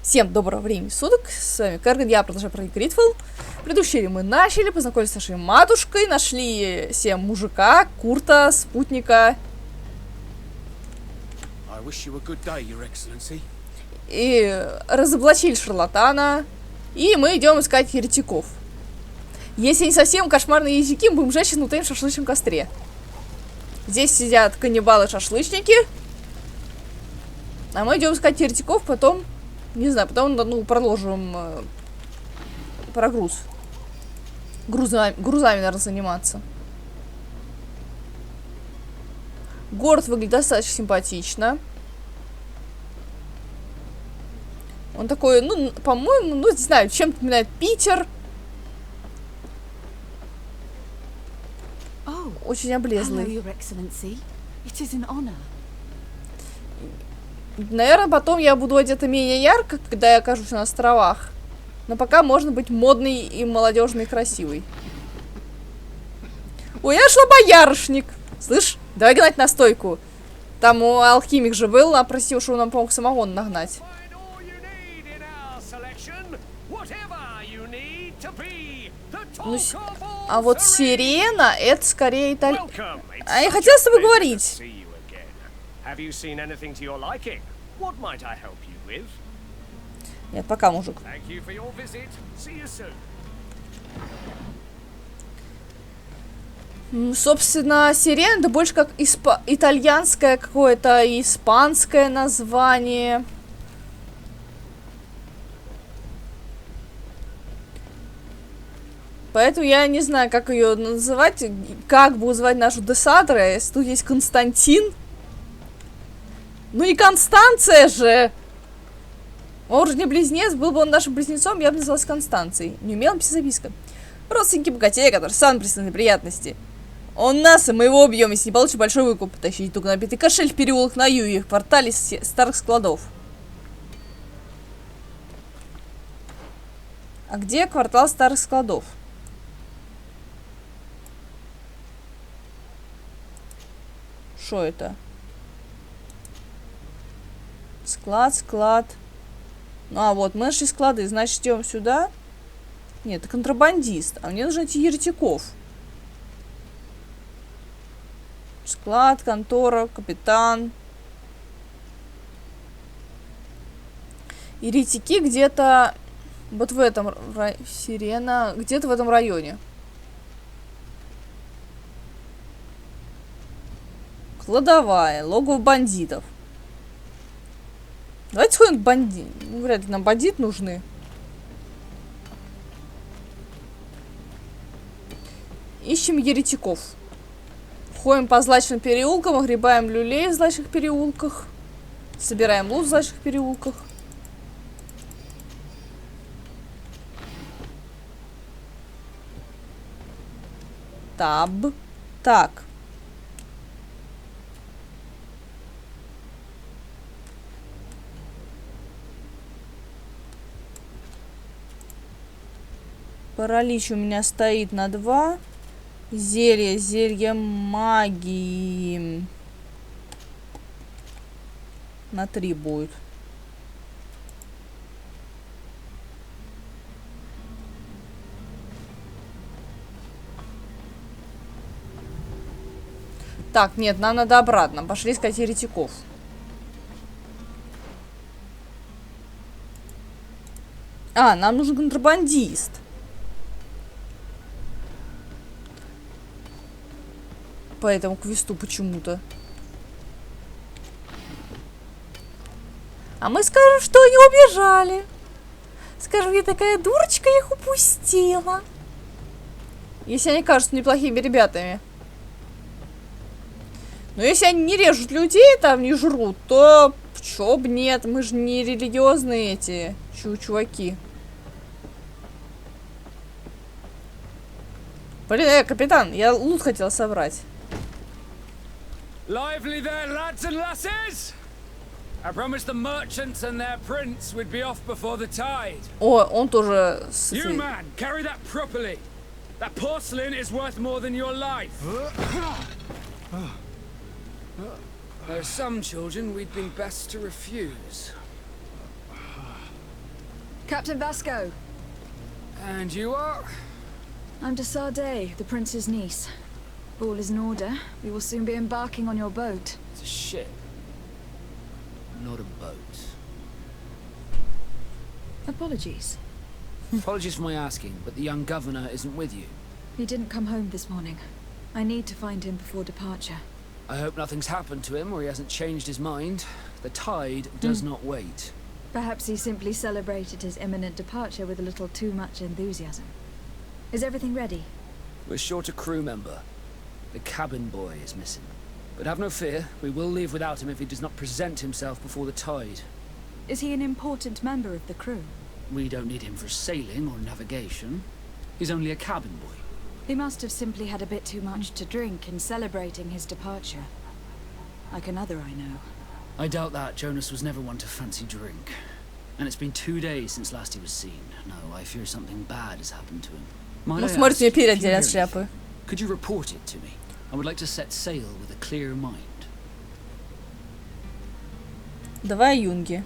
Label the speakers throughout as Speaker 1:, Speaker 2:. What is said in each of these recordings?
Speaker 1: Всем доброго времени суток, с вами Kerrgan, я продолжаю про GreedFall. В предыдущей серии мы начали, познакомились с нашей матушкой, нашли 7 мужика, Курта, спутника. И разоблачили шарлатана. И мы идем искать еретиков. Если не совсем кошмарные языки, мы будем жечь на утаим шашлычном костре. Здесь сидят каннибалы-шашлычники. А мы идем искать еретиков, потом... Не знаю, потом, ну, продолжим прогруз. Грузами, наверное, заниматься. Город выглядит достаточно симпатично. Он такой, ну, по-моему, ну, не знаю, чем-то напоминает Питер. Очень облезлый. Наверное, потом я буду одета менее ярко, когда я окажусь на островах. Но пока можно быть модной и молодежной и красивой. Ой, я шла боярышник. Слышь, давай гнать на стойку. Там у алхимик же был, а просил, что он нам помог самогон нагнать. Ну, а вот сирена, это скорее А я хотела с тобой говорить. Нет, пока, мужик. Собственно, сирена это больше как итальянское какое-то, испанское название. Поэтому я не знаю, как ее называть, как бы звать нашу Десадре, если тут есть Константин. Ну и Констанция же! Он же не близнец, был бы он нашим близнецом, я бы называлась Констанцией. Не умела написать записка. Родственники богатея, который сам прислал неприятности. Он нас и мы его убьем, если не получит большой выкуп. Тащить только набитый кошель в переулок на юге, в квартале старых складов. А где квартал старых складов? Что это? Склад. Ну, а вот, мы нашли склады, значит, идем сюда. Нет, это контрабандист. А мне нужно найти еретиков. Склад, контора, капитан. Еретики где-то... Вот в этом... Сирена... Где-то в этом районе. Кладовая. Логово бандитов. Давайте сходим к бандиту. Ну, вряд ли нам бандит нужны. Ищем еретиков. Ходим по злачным переулкам, огребаем люлей в злачных переулках. Собираем лут в злачных переулках. Таб. Так. Паралич у меня стоит на 2. Зелье магии. На 3 будет. Так, нет, нам надо обратно. Пошли искать еретиков. А, нам нужен контрабандист. По этому квесту почему-то. А мы скажем, что они убежали. Скажем, я такая дурочка, я их упустила. Если они кажутся неплохими ребятами. Но если они не режут людей, там не жрут, то чё б нет, мы же не религиозные эти чуваки. Блин, капитан, я лут хотела собрать.
Speaker 2: Lively there, lads and lasses! I promised the merchants and their prince we'd be off before the tide.
Speaker 1: О, он тоже...
Speaker 2: You man, carry that properly. That porcelain is worth more than your life. There are some children we'd been best to refuse.
Speaker 3: Captain Vasco.
Speaker 2: And you are?
Speaker 3: I'm de Sardet, the prince's niece. All is in order. We will soon be embarking on your boat.
Speaker 2: It's a ship. Not a boat.
Speaker 3: Apologies.
Speaker 2: Apologies for my asking, but the young governor isn't with you.
Speaker 3: He didn't come home this morning. I need to find him before departure.
Speaker 2: I hope nothing's happened to him or he hasn't changed his mind. The tide does not wait.
Speaker 3: Perhaps he simply celebrated his imminent departure with a little too much enthusiasm. Is everything ready?
Speaker 2: We're short a crew member. The cabin boy is missing. But have no fear, we will leave without him if he does not present himself before the tide.
Speaker 3: Is he an important member of the crew?
Speaker 2: We don't need him for sailing or navigation. He's only a cabin boy.
Speaker 3: He must have simply had a bit too much to drink in celebrating his departure. Like another I know.
Speaker 2: I doubt that. Jonas was never one to fancy drink. And it's been 2 days since last he was seen. No, I fear something bad has happened to him. Might
Speaker 1: Ну,
Speaker 2: I
Speaker 1: смотрите, мне
Speaker 2: ask, if you
Speaker 1: переодели
Speaker 2: hear
Speaker 1: от шляпы.
Speaker 2: anything, could you report it to me? I would like to set sail with a clear mind.
Speaker 1: Давай, Юнги.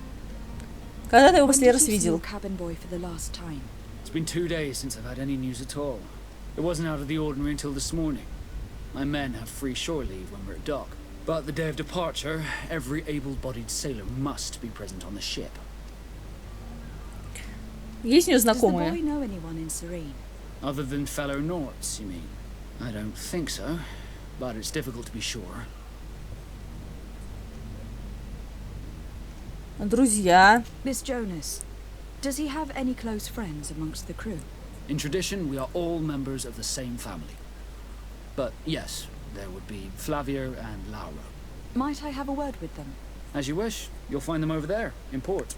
Speaker 1: Когда ты его
Speaker 3: When
Speaker 1: последний
Speaker 3: did
Speaker 1: раз
Speaker 3: you see your
Speaker 1: видел?
Speaker 3: cabin boy for the last time?
Speaker 2: It's been 2 days since I've had any news at all. It wasn't out of the ordinary until this morning. My men have free shore leave when we're at dock. But the day of departure, every able-bodied sailor must be present on the ship.
Speaker 1: Есть у нее
Speaker 3: Does the
Speaker 1: знакомые?
Speaker 3: boy know anyone in Serene?
Speaker 2: Other than fellow Norts, you mean? I don't think so, but it's difficult to be sure.
Speaker 1: Друзья.
Speaker 3: Miss Jonas, does he have any close friends amongst the crew?
Speaker 2: In tradition, we are all members of the same family. But yes, there would be Flavia and Laura.
Speaker 3: Might I have a word with them?
Speaker 2: As you wish, you'll find them over there, in port.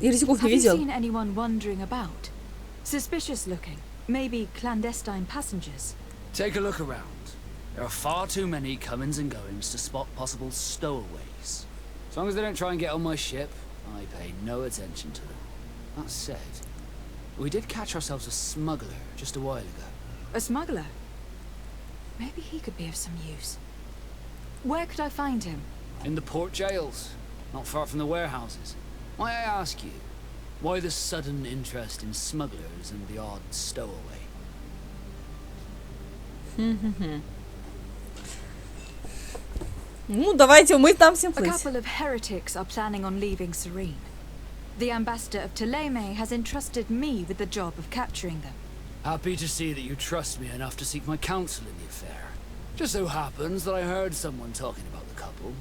Speaker 1: Еретиков не
Speaker 3: Have you
Speaker 1: видел.
Speaker 3: seen anyone wandering about? Suspicious looking. Maybe clandestine passengers.
Speaker 2: Take a look around. There are far too many comings and goings to spot possible stowaways. As long as they don't try and get on my ship, I pay no attention to them. That said, we did catch ourselves a smuggler just a while ago.
Speaker 3: A smuggler? Maybe he could be of some use. Where could I find him?
Speaker 2: In the port jails, not far from the warehouses. Might I ask you, why the sudden interest in smugglers and the odd stowaway?
Speaker 1: Ну, давайте мы там всем
Speaker 3: A
Speaker 1: плыть.
Speaker 3: couple of heretics are planning on leaving Serene. The ambassador of Ptolemy has entrusted me with the job of capturing them.
Speaker 2: Happy to see that you trust me enough to seek my counsel in the affair. Just so happens that I heard someone talking about the couple.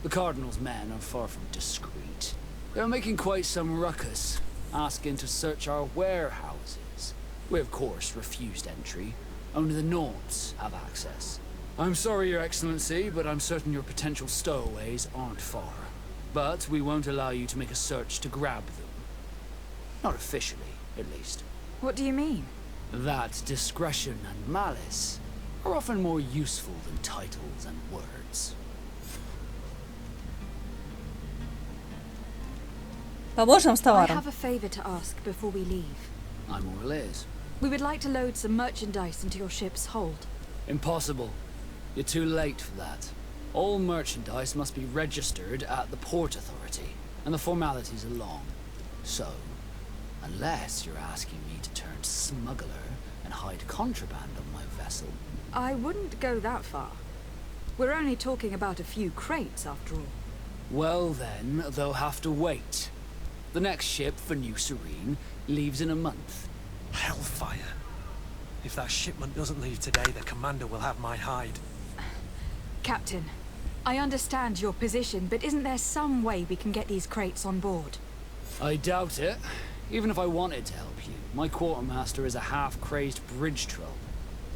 Speaker 2: The Cardinal's men are far from discreet. They're making quite some ruckus, asking to search our warehouses. We, of course, refused entry. Only the Nords have access. I'm sorry, Your Excellency, but I'm certain your potential stowaways aren't far. But we won't allow you to make a search to grab them. Not officially, at least.
Speaker 3: What do you mean?
Speaker 2: That discretion and malice are often more useful than titles and words.
Speaker 1: Поможешь нам с
Speaker 3: I
Speaker 1: товаром?
Speaker 3: have a favor to ask before we leave.
Speaker 2: I'm all ears.
Speaker 3: We would like to load some merchandise into your ship's hold.
Speaker 2: Impossible. You're too late for that. All merchandise must be registered at the Port Authority, and the formalities are long. So, unless you're asking me to turn smuggler and hide contraband on my vessel.
Speaker 3: I wouldn't go that far. We're only talking about a few crates, after all.
Speaker 2: Well then, they'll have to wait. The next ship for New Serene leaves in a month.
Speaker 4: Hellfire. If that shipment doesn't leave today, the commander will have my hide.
Speaker 3: Captain, I understand your position, but isn't there some way we can get these crates on board?
Speaker 2: I doubt it. Even if I wanted to help you, my quartermaster is a half-crazed bridge troll.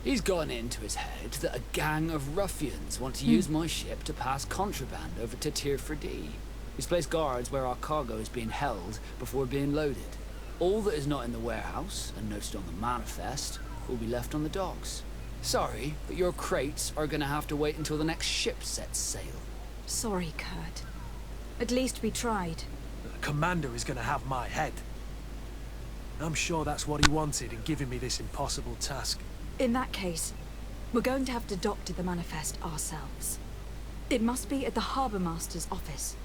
Speaker 2: He's gotten it into his head that a gang of ruffians want to use my ship to pass contraband over to Tier 4D. He's placed guards where our cargo is being held before being loaded. All that is not in the warehouse, and noted on the manifest, will be left on the docks. Sorry, but your crates are gonna have to wait until the next ship sets sail.
Speaker 3: Sorry, Kurt. At least we tried.
Speaker 4: The commander is going to have my head. I'm sure that's what he wanted in giving me this impossible task.
Speaker 3: In that case, we're going to have to doctor the manifest ourselves. It must be at the Harbour Master's office.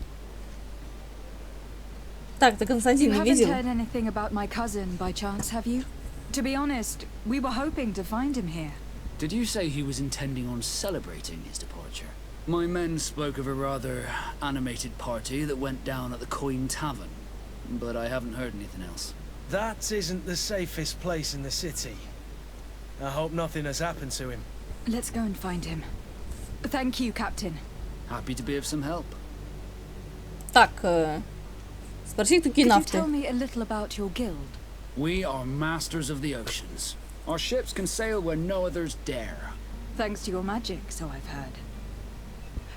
Speaker 1: Так, ты Константин
Speaker 3: You
Speaker 1: не
Speaker 3: haven't
Speaker 1: видел?
Speaker 3: heard anything about my cousin by chance, have you? To be honest, we were hoping to find him here.
Speaker 2: Did you say he was intending on celebrating his departure? My men spoke of a rather animated party that went down at the Coin Tavern, but I haven't heard anything else.
Speaker 4: That isn't the safest place in the city. I hope nothing has happened to him.
Speaker 3: Let's go and find him. Thank you, Captain.
Speaker 2: Happy to be of some help.
Speaker 1: Так, спроси, какие
Speaker 3: Could you
Speaker 1: нафты.
Speaker 3: tell me a little about your guild?
Speaker 2: We are masters of the oceans. Our ships can sail where no others dare.
Speaker 3: Thanks to your magic, so I've heard.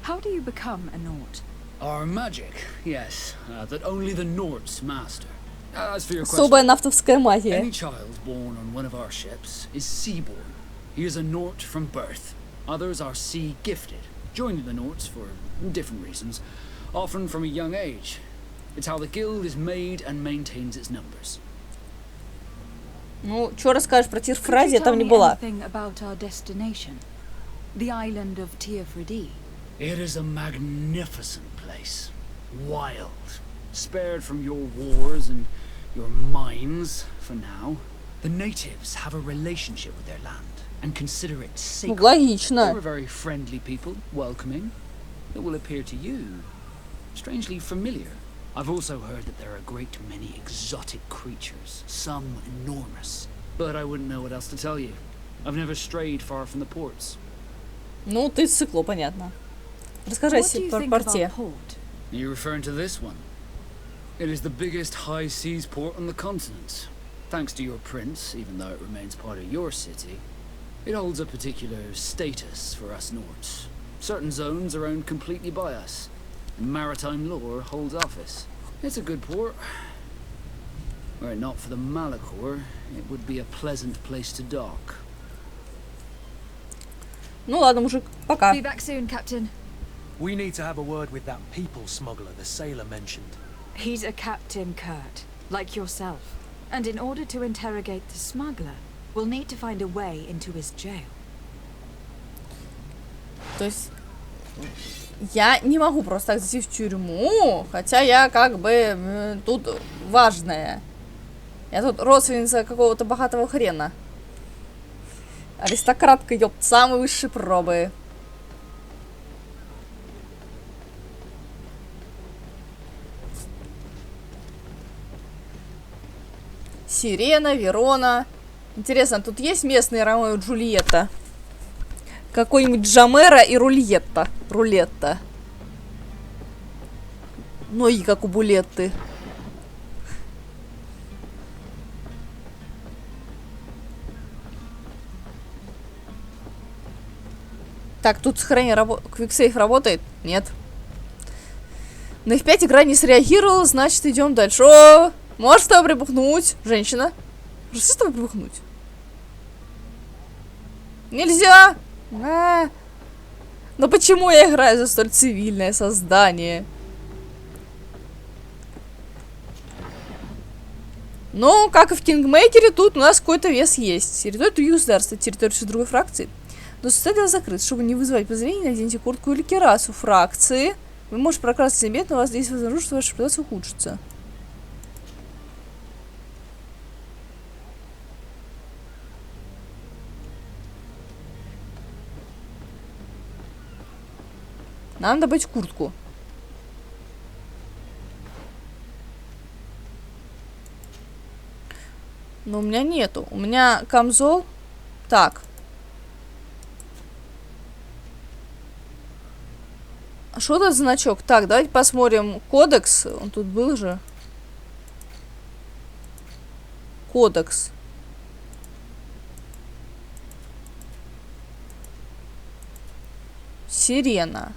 Speaker 3: How do you become a Nort?
Speaker 2: Our magic, yes, that only the Nords master. As for your
Speaker 1: Особая
Speaker 2: question,
Speaker 1: нафтовская магия.
Speaker 2: any child born on one of our ships is seaborn. He is a Nort from birth. Others are sea gifted, joining the Norts for different reasons, often from a young age. It's how the guild is made and maintains its numbers.
Speaker 1: Ну, что расскажешь про
Speaker 3: Could
Speaker 1: Тирфразе,
Speaker 3: you
Speaker 1: я
Speaker 3: tell
Speaker 1: там не
Speaker 3: me
Speaker 1: была.
Speaker 3: anything about our destination? The island of Teofridi.
Speaker 2: It is a magnificent place. Wild. Spared from your wars and your mines, for now. The natives have a relationship with their land and consider it
Speaker 1: Ну,
Speaker 2: sacred.
Speaker 1: логично.
Speaker 2: They're a very friendly people, welcoming. It will appear to you strangely familiar. I've also heard that there are a great many exotic creatures, some enormous. But I wouldn't know what else to tell you. I've never strayed far from the ports.
Speaker 1: Ну, ты цикло, понятно. Расскажи
Speaker 3: What do you
Speaker 1: про
Speaker 3: think
Speaker 1: порте.
Speaker 3: about port?
Speaker 2: Are you referring to this one? It is the biggest high seas port on the continent. Thanks to your prince, even though it remains part of your city, it holds a particular status for us Nords. Certain zones are owned completely by us. Maritime law holds office. It's a good port. Were it not for the Malachor, it would be a pleasant place to dock.
Speaker 1: Ну ладно, мужик, пока.
Speaker 3: Be back soon, Captain.
Speaker 4: We need to have a word with that people smuggler the sailor mentioned.
Speaker 3: He's a Captain Kurt, like yourself. And in order to interrogate the smuggler, we'll need to find a way into his jail.
Speaker 1: То есть я не могу просто так зайти в тюрьму, хотя я как бы тут важная. Я тут родственница какого-то богатого хрена. Аристократка, ёпт, самой высшей пробы. Сирена, Верона. Интересно, тут есть местные Ромео и Джульетта? Какой-нибудь Джамера и Рульетта. Рулетта. Ноги, как у Булетты. Так, тут сохранение квиксейф работает? Нет. На F5 игра не среагировала, значит идем дальше. О, можешь с тобой прибухнуть? Женщина. Можешь с тобой прибухнуть? Нельзя! Но почему я играю за столь цивильное создание? Ну, как и в Кингмейкере, тут у нас какой-то вес есть. Территория других государств, территория другой фракции. Но состояние закрыт. Чтобы не вызывать подозрений, наденьте куртку или кирасу фракции. Вы можете прокрасться незаметно, но у вас здесь возможность, что ваша репутация ухудшится. Нам добыть куртку. Но у меня нету. У меня камзол. Так. А что это за значок? Так, давайте посмотрим кодекс. Он тут был же. Кодекс. Сирена.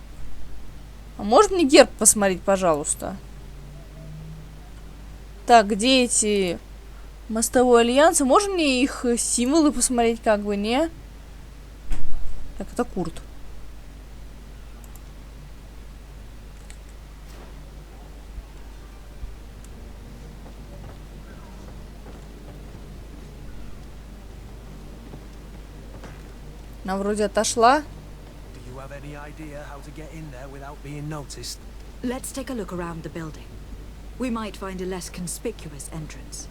Speaker 1: А может мне герб посмотреть, пожалуйста? Так, где эти мостовой альянсы? Можно мне их символы посмотреть, как бы, не? Так, это Курт. Она вроде отошла.
Speaker 4: Do you have any idea how to get in there without being noticed?
Speaker 3: Let's take a look around the building. We might find a less conspicuous entrance.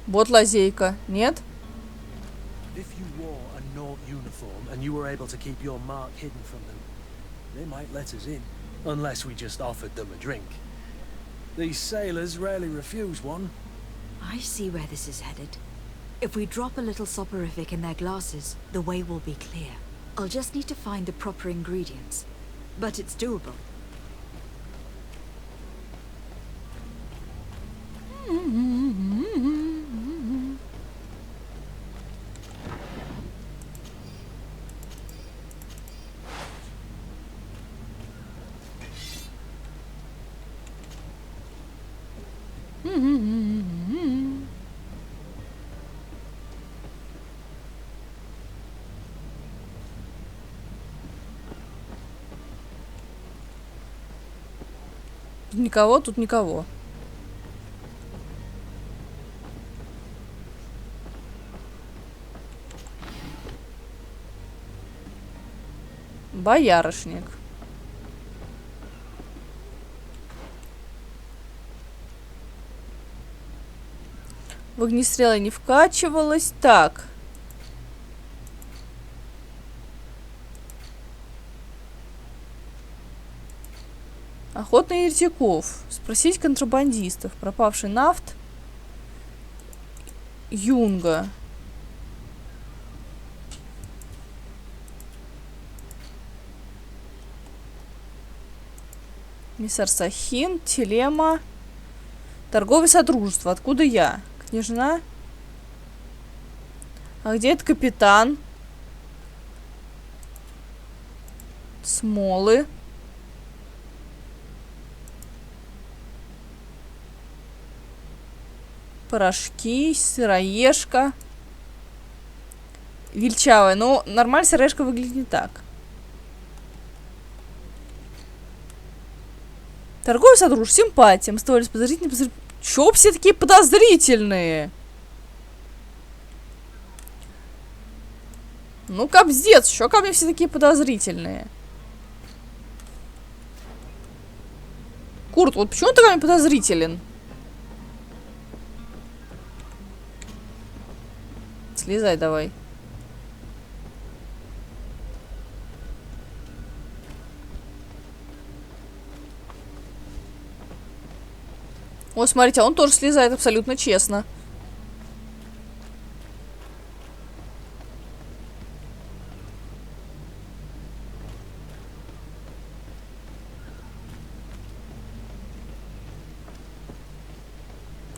Speaker 1: Вот лазейка. Нет?
Speaker 4: If you wore a Naught uniform and you were able to keep your mark hidden from them, they might let us in, unless we just offered them a drink. These sailors rarely refuse one.
Speaker 3: I see where this is headed. If we drop a little soporific in their glasses, the way will be clear. I'll just need to find the proper ingredients. But it's doable.
Speaker 1: Тут никого, тут никого. Боярышник. В огнестрелы не вкачивалось. Так. Охота на еретиков. Спросить контрабандистов. Пропавший нафт. Юнга. Миссар Сахин. Телема. Торговое содружество. Откуда я? Княжна. А где этот капитан? Смолы. Порошки, сыроежка. Вельчавая. Ну, нормально сыроежка выглядит не так. Торговый содружество, симпатия. Мы ставили подозрительные. Чё все такие подозрительные? Ну, капздец, чё ко мне все такие подозрительные? Курт, вот почему ты ко мне подозрителен? Слезай давай. О, смотрите, а он тоже слезает абсолютно честно.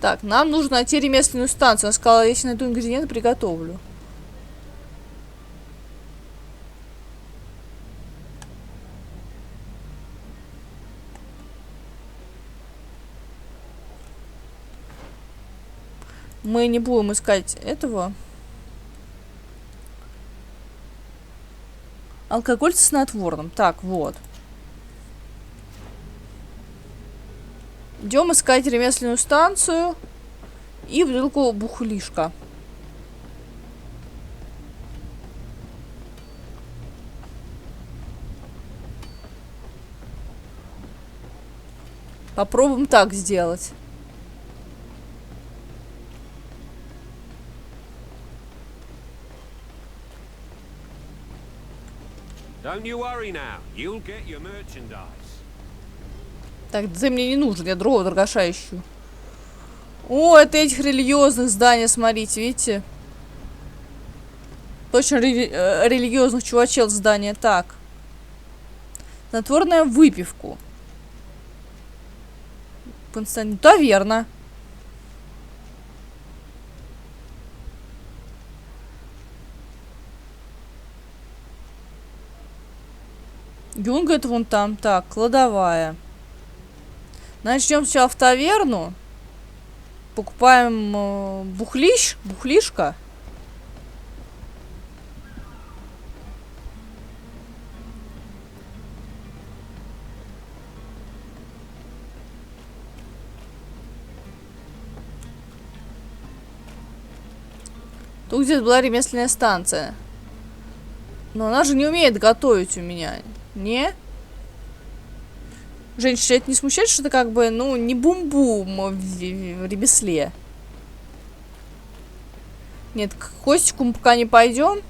Speaker 1: Так, нам нужно найти ремесленную станцию. Она сказала, если найду ингредиенты, приготовлю. Мы не будем искать этого. Алкоголь со снотворным. Так, вот. Идем искать ремесленную станцию и бутылку бухлишка. Попробуем так сделать.
Speaker 5: Don't you worry now. You'll get your merchandise.
Speaker 1: Так, ты мне не нужен, я другого торгаша ищу. О, это этих религиозных зданий, смотрите, видите? Точно религиозных чувачел здания. Так. Снотворная выпивку. Константин. Таверна. Юнга это вон там. Так, кладовая. Начнем сначала в таверну. Покупаем бухлишка. Тут где-то была ремесленная станция. Но она же не умеет готовить у меня. Не? Женщина, это не смущает, что это как бы, ну, не бум-бум в ремесле? Нет, к Костику мы пока не пойдем.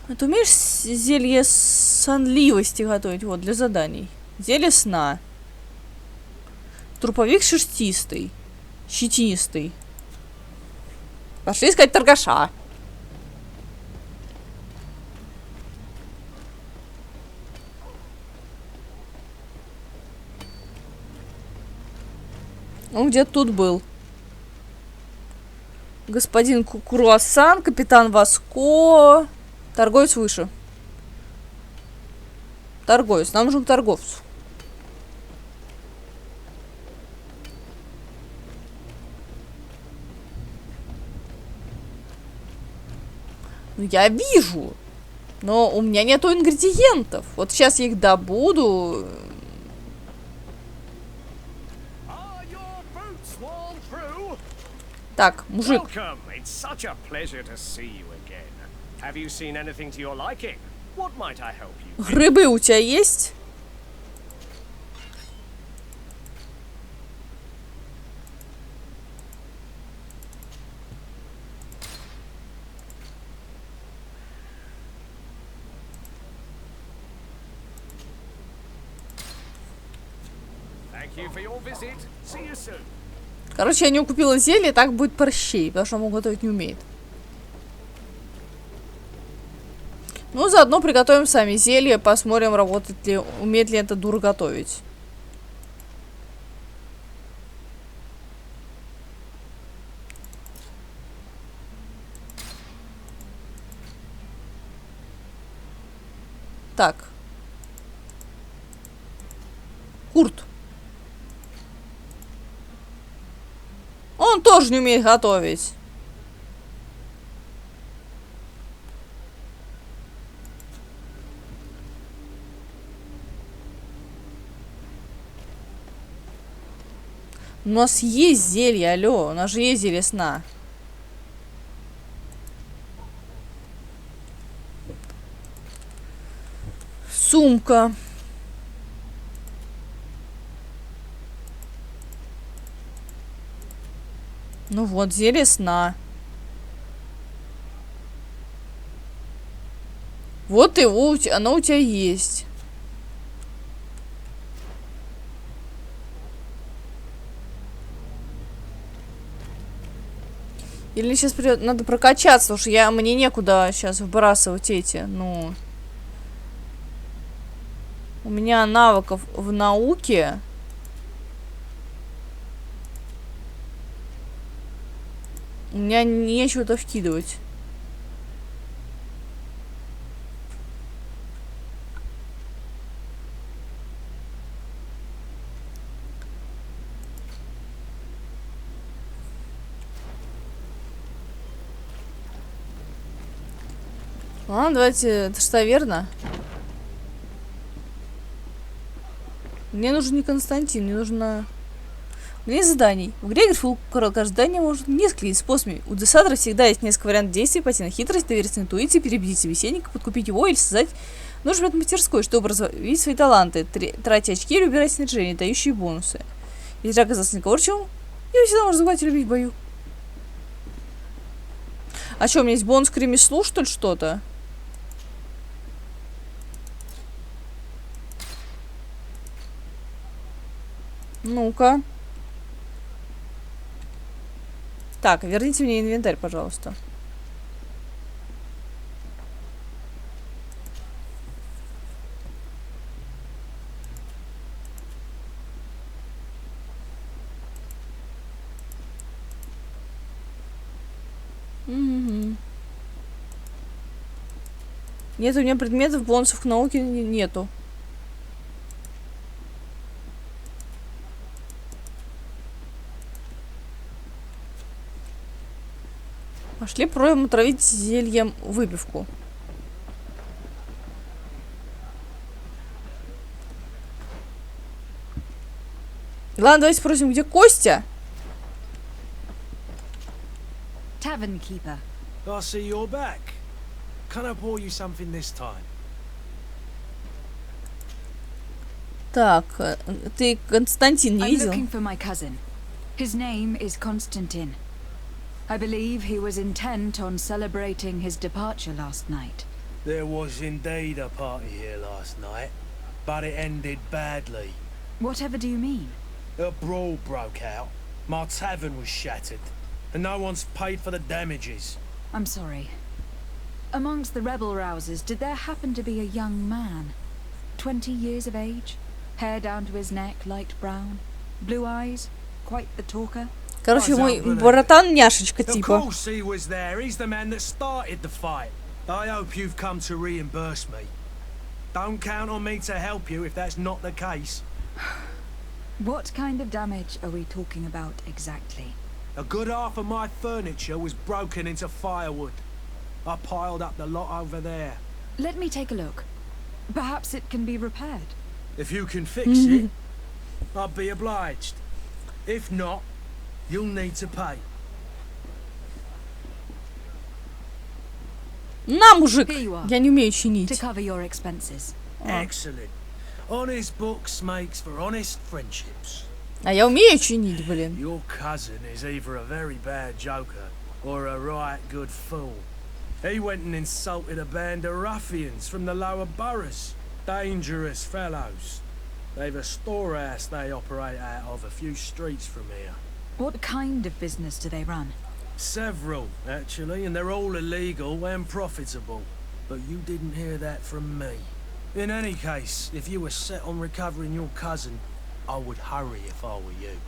Speaker 1: А ты умеешь зелье сонливости готовить? Вот, для заданий. Зелье сна. Труповик шерстистый. Щетинистый. Пошли искать торгаша. Он где-то тут был. Господин Круассан, капитан Васко. Торговец выше. Торговец. Нам нужен торговцу. Ну, я вижу. Но у меня нету ингредиентов. Вот сейчас я их добуду. Так, мужик. Грибы у тебя есть? Короче, я не купила зелье, так будет прощей, потому что он готовить не умеет. Ну, заодно приготовим сами зелье, посмотрим, работает ли, умеет ли эта дура готовить. Так. Курт. Он тоже не умеет готовить. У нас есть зелье, алло, у нас же есть зелье сна. Сумка. Ну вот, зелье сна. Вот его, оно у тебя есть. Или сейчас придет, надо прокачаться, потому что мне некуда сейчас выбрасывать эти, ну. У меня навыков в науке. У меня нечего-то вкидывать. Ладно, давайте, это что, верно? Мне нужен не Константин, мне нужно... У меня есть заданий. В игре GreedFall Прохождение может несколько способами. У десадра всегда есть несколько вариантов действий, пойти на хитрость, довериться интуиции, перебедить собеседника, подкупить его или создать нужный предмет мастерской, чтобы развить свои таланты, тратить очки или убирать снаряжение, дающие бонусы. Если оказаться неговорчивым, его всегда можно забывать и любить в бою. А что, у меня есть бонус к ремеслу, что ли, что-то? Ну-ка. Так, верните мне инвентарь, пожалуйста. Угу. Нет, у меня предметов, бонусов к науке нету. Пошли пробуем отравить зельем выпивку. Ладно, давайте спросим, где Костя?
Speaker 3: Tavern keeper.
Speaker 4: I see you're back. Can I pour you something this time?
Speaker 1: Так, ты Константин не
Speaker 3: I'm
Speaker 1: видел?
Speaker 3: looking for my cousin. His name is Constantine. I believe he was intent on celebrating his departure last night.
Speaker 4: There was indeed a party here last night, but it ended badly.
Speaker 3: Whatever do you mean?
Speaker 4: A brawl broke out. My tavern was shattered, and no one's paid for the damages.
Speaker 3: I'm sorry. Amongst the rebel rousers, did there happen to be a young man? 20 years of age? Hair down to his neck, light brown? Blue eyes? Quite the talker?
Speaker 1: Короче, мой братан няшечка
Speaker 4: Of
Speaker 1: типа.
Speaker 4: course he was there. He's the man that started the fight. I hope you've come to reimburse me. Don't count on me to help you if that's not the case.
Speaker 3: What kind of damage are we talking about exactly?
Speaker 4: A good half of my furniture was broken into firewood. I piled up the lot over there.
Speaker 3: Let me take a look. Perhaps it can be repaired.
Speaker 4: If you can fix it, I'll be obliged. If not, you'll need to pay.
Speaker 1: На, мужик!
Speaker 3: Here you are.
Speaker 1: Я не умею
Speaker 3: To
Speaker 1: чинить.
Speaker 3: cover your expenses.
Speaker 4: Excellent. Honest books makes for honest friendships.
Speaker 1: А я умею чинить, блин.
Speaker 4: Your cousin is either a very bad joker or a right good fool. He went and insulted a band of ruffians from the lower boroughs. Dangerous fellows. They've a storehouse they operate out of a few streets from here.
Speaker 3: What kind of business do they run?
Speaker 4: Several, actually, and they're all illegal and profitable. But you didn't hear that from me. In any case, if you were set on recovering your cousin, I would hurry if I were you.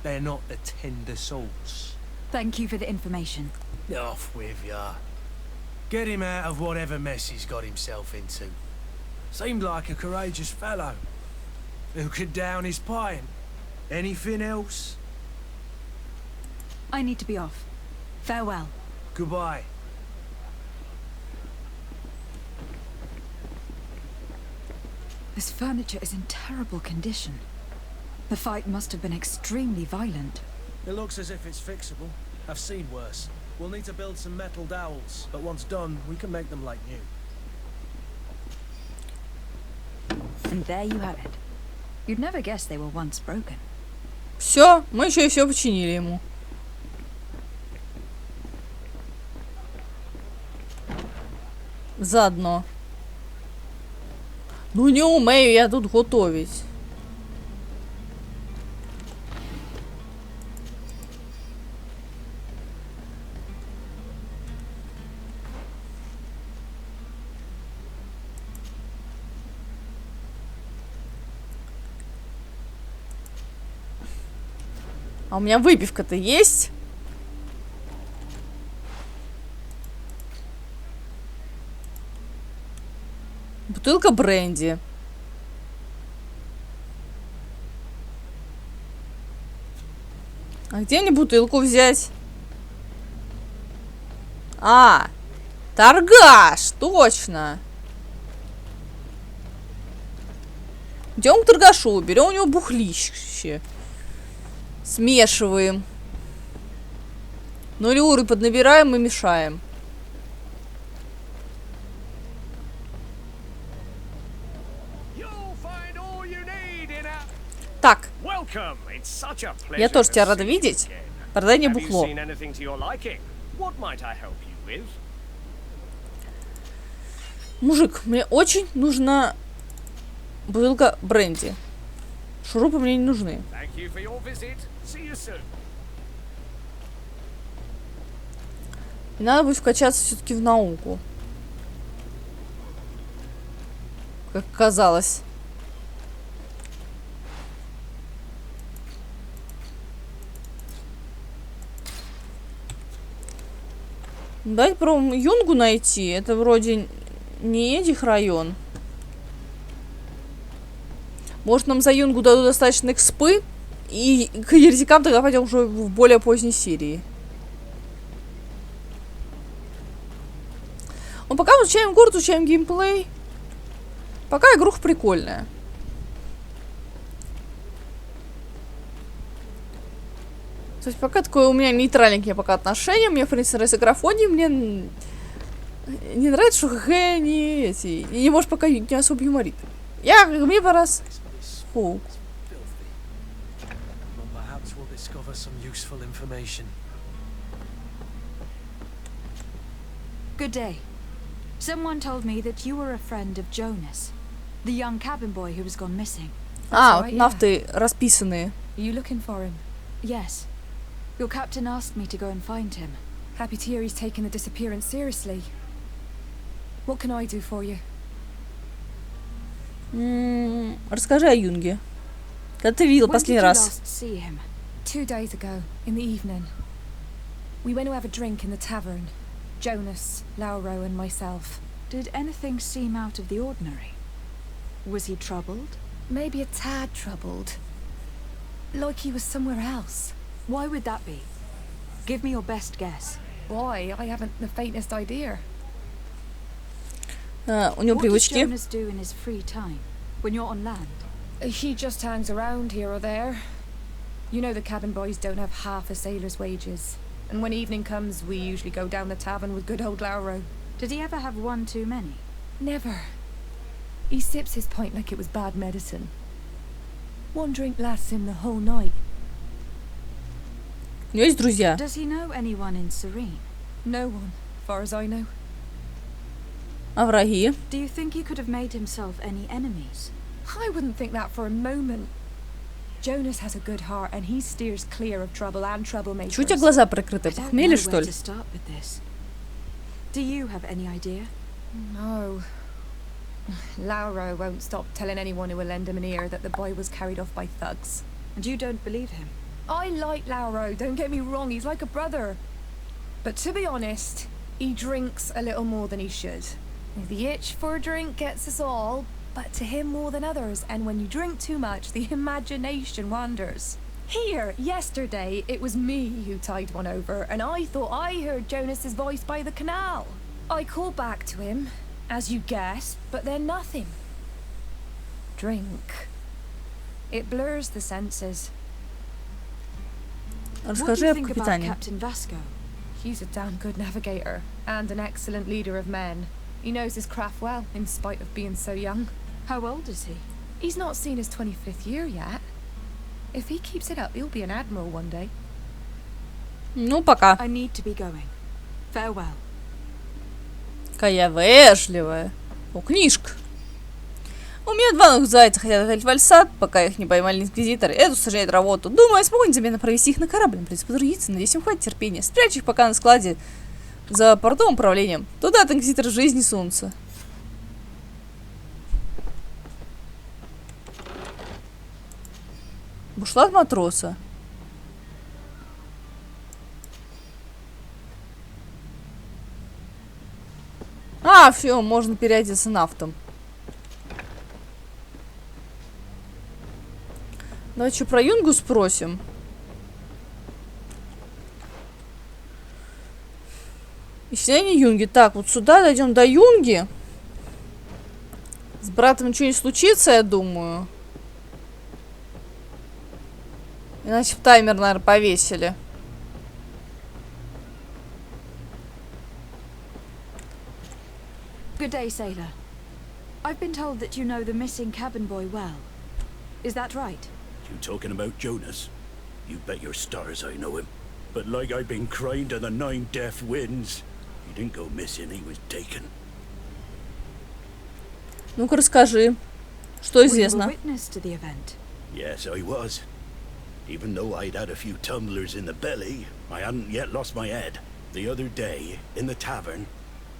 Speaker 4: They're not the tender sorts.
Speaker 3: Thank you for the information.
Speaker 4: Off with ya. Get him out of whatever mess he's got himself into. Seemed like a courageous fellow. Who could down his pint? Anything else?
Speaker 3: I need to be off. Farewell.
Speaker 4: Goodbye.
Speaker 3: This furniture is in terrible condition. The fight must have been extremely violent.
Speaker 4: It looks as if it's fixable. I've seen worse. We'll need to build some metal dowels, but once done, we can make them like new.
Speaker 3: And there you have it. You'd never guess they were once broken.
Speaker 1: Все, мы еще и все починили ему. Заодно. Ну не умею я тут готовить. А у меня выпивка-то есть? Бутылка бренди. А где мне бутылку взять? А, торгаш, точно. Идем к торгашу, берем у него бухлище. Смешиваем. 0 уровень поднабираем и мешаем. Так, я тоже тебя рада видеть. Продай мне бухло. Мужик, мне очень нужна бутылка бренди. Шурупы мне не нужны. И надо будет вкачаться все-таки в науку. Как казалось. Давайте попробуем Юнгу найти. Это вроде не этих район. Может, нам за Юнгу дадут достаточно экспы. И к еретикам тогда пойдем уже в более поздней серии. Ну, пока мы изучаем город, изучаем геймплей. Пока игруха То есть пока такое у меня нейтральненькие пока отношения. Мне, в принципе, нравится графоний. Мне не нравится, что не эти... И не может пока не особо юморит. Мне пора... Фу.
Speaker 3: Good day. Someone told me that you were a friend of Jonas, the young cabin boy who has gone missing.
Speaker 1: А, нафты расписанные.
Speaker 6: Are you looking for him?
Speaker 3: Yes. Your captain asked me to go and find him.
Speaker 6: Happy to hear he's taken the disappearance seriously. What can I do for you?
Speaker 1: Расскажи о Юнге. Когда ты видел последний раз?
Speaker 3: When did you last see him?
Speaker 6: 2 days ago, in the evening. We went to have a drink in the tavern. Jonas, Lauro and myself.
Speaker 3: Did anything seem out of the ordinary? Was he troubled?
Speaker 6: Maybe a tad troubled. Like he was somewhere else.
Speaker 3: Why would that be? Give me your best guess.
Speaker 6: Why? I haven't the faintest idea.
Speaker 1: У него
Speaker 3: What does
Speaker 1: привычки.
Speaker 3: Jonas do in his free time, when you're on land?
Speaker 6: He just hangs around here or there. You know the cabin boys don't have half a sailor's wages. And when evening comes, we usually go down the tavern with good old Lauro.
Speaker 3: Did he ever have one too many?
Speaker 6: Never. He sips his pint like it was bad medicine. One drink lasts him the whole night.
Speaker 1: У него есть друзья.
Speaker 3: Does he know anyone in Serene?
Speaker 6: No one, far as I know.
Speaker 1: А враги?
Speaker 3: Do you think he could have made himself any enemies?
Speaker 6: I wouldn't think that for a moment. Jonas has a good heart and he steers clear of trouble and troublemakers.
Speaker 1: Чего у тебя глаза прикрыты?
Speaker 3: I don't
Speaker 1: Похмелье,
Speaker 3: know
Speaker 1: что
Speaker 3: where
Speaker 1: ли?
Speaker 3: to start with this. Do you have any idea?
Speaker 6: No. Lauro won't stop telling anyone who will lend him an ear that the boy was carried off by thugs.
Speaker 3: And you don't believe him?
Speaker 6: I like Lauro, don't get me wrong, he's like a brother. But to be honest, he drinks a little more than he should. The itch for a drink gets us all, but to him more than others, and when you drink too much, the imagination wanders. Here, yesterday, it was me who tied one over, and I thought I heard Jonas's voice by the canal. I called back to him, as you guessed, but then nothing. Drink. It blurs the senses.
Speaker 3: What do
Speaker 1: Расскажи
Speaker 3: you
Speaker 1: об
Speaker 3: think about
Speaker 1: капитане.
Speaker 3: Captain Vasco?
Speaker 6: He's a damn good navigator, and an excellent leader of men. He knows his craft well, in spite of being so young.
Speaker 3: How old is he?
Speaker 6: He's not seen his 25th year yet. If he keeps it up, he'll be an admiral one day.
Speaker 1: Ну, пока.
Speaker 3: I need to be going. Farewell.
Speaker 1: Какая вежливая. О, книжка. У меня 2 новых зайца хотят отправить в Альсад, пока их не поймали инквизиторы. Это усложняет работу. Думаю, я смогу незаметно провести их на корабль. Придется потрудиться, надеюсь, им хватит терпения. Спрячь их пока на складе за портовым управлением. Туда от инквизитора жизнь не сунутся. Бушлат матроса. А, все, можно переодеться нафтом. Давайте что, про Юнгу спросим. Исчисление Юнги. Так, вот сюда дойдем до Юнги. С братом ничего не случится, я думаю. Иначе в таймер, наверное, повесили.
Speaker 3: Good day, sailor. I've been told that you know the missing cabin boy well. Is that right?
Speaker 7: You talking about Jonas? You bet your stars I know him. But like I've been crying to the 9 deaf winds, he didn't go missing, he was taken.
Speaker 1: Ну-ка, расскажи, что
Speaker 3: Were you a
Speaker 1: известно.
Speaker 3: witness to the event?
Speaker 7: Yes, I was. Even though I'd had a few tumblers in the belly, I hadn't yet lost my head. The other day, in the tavern,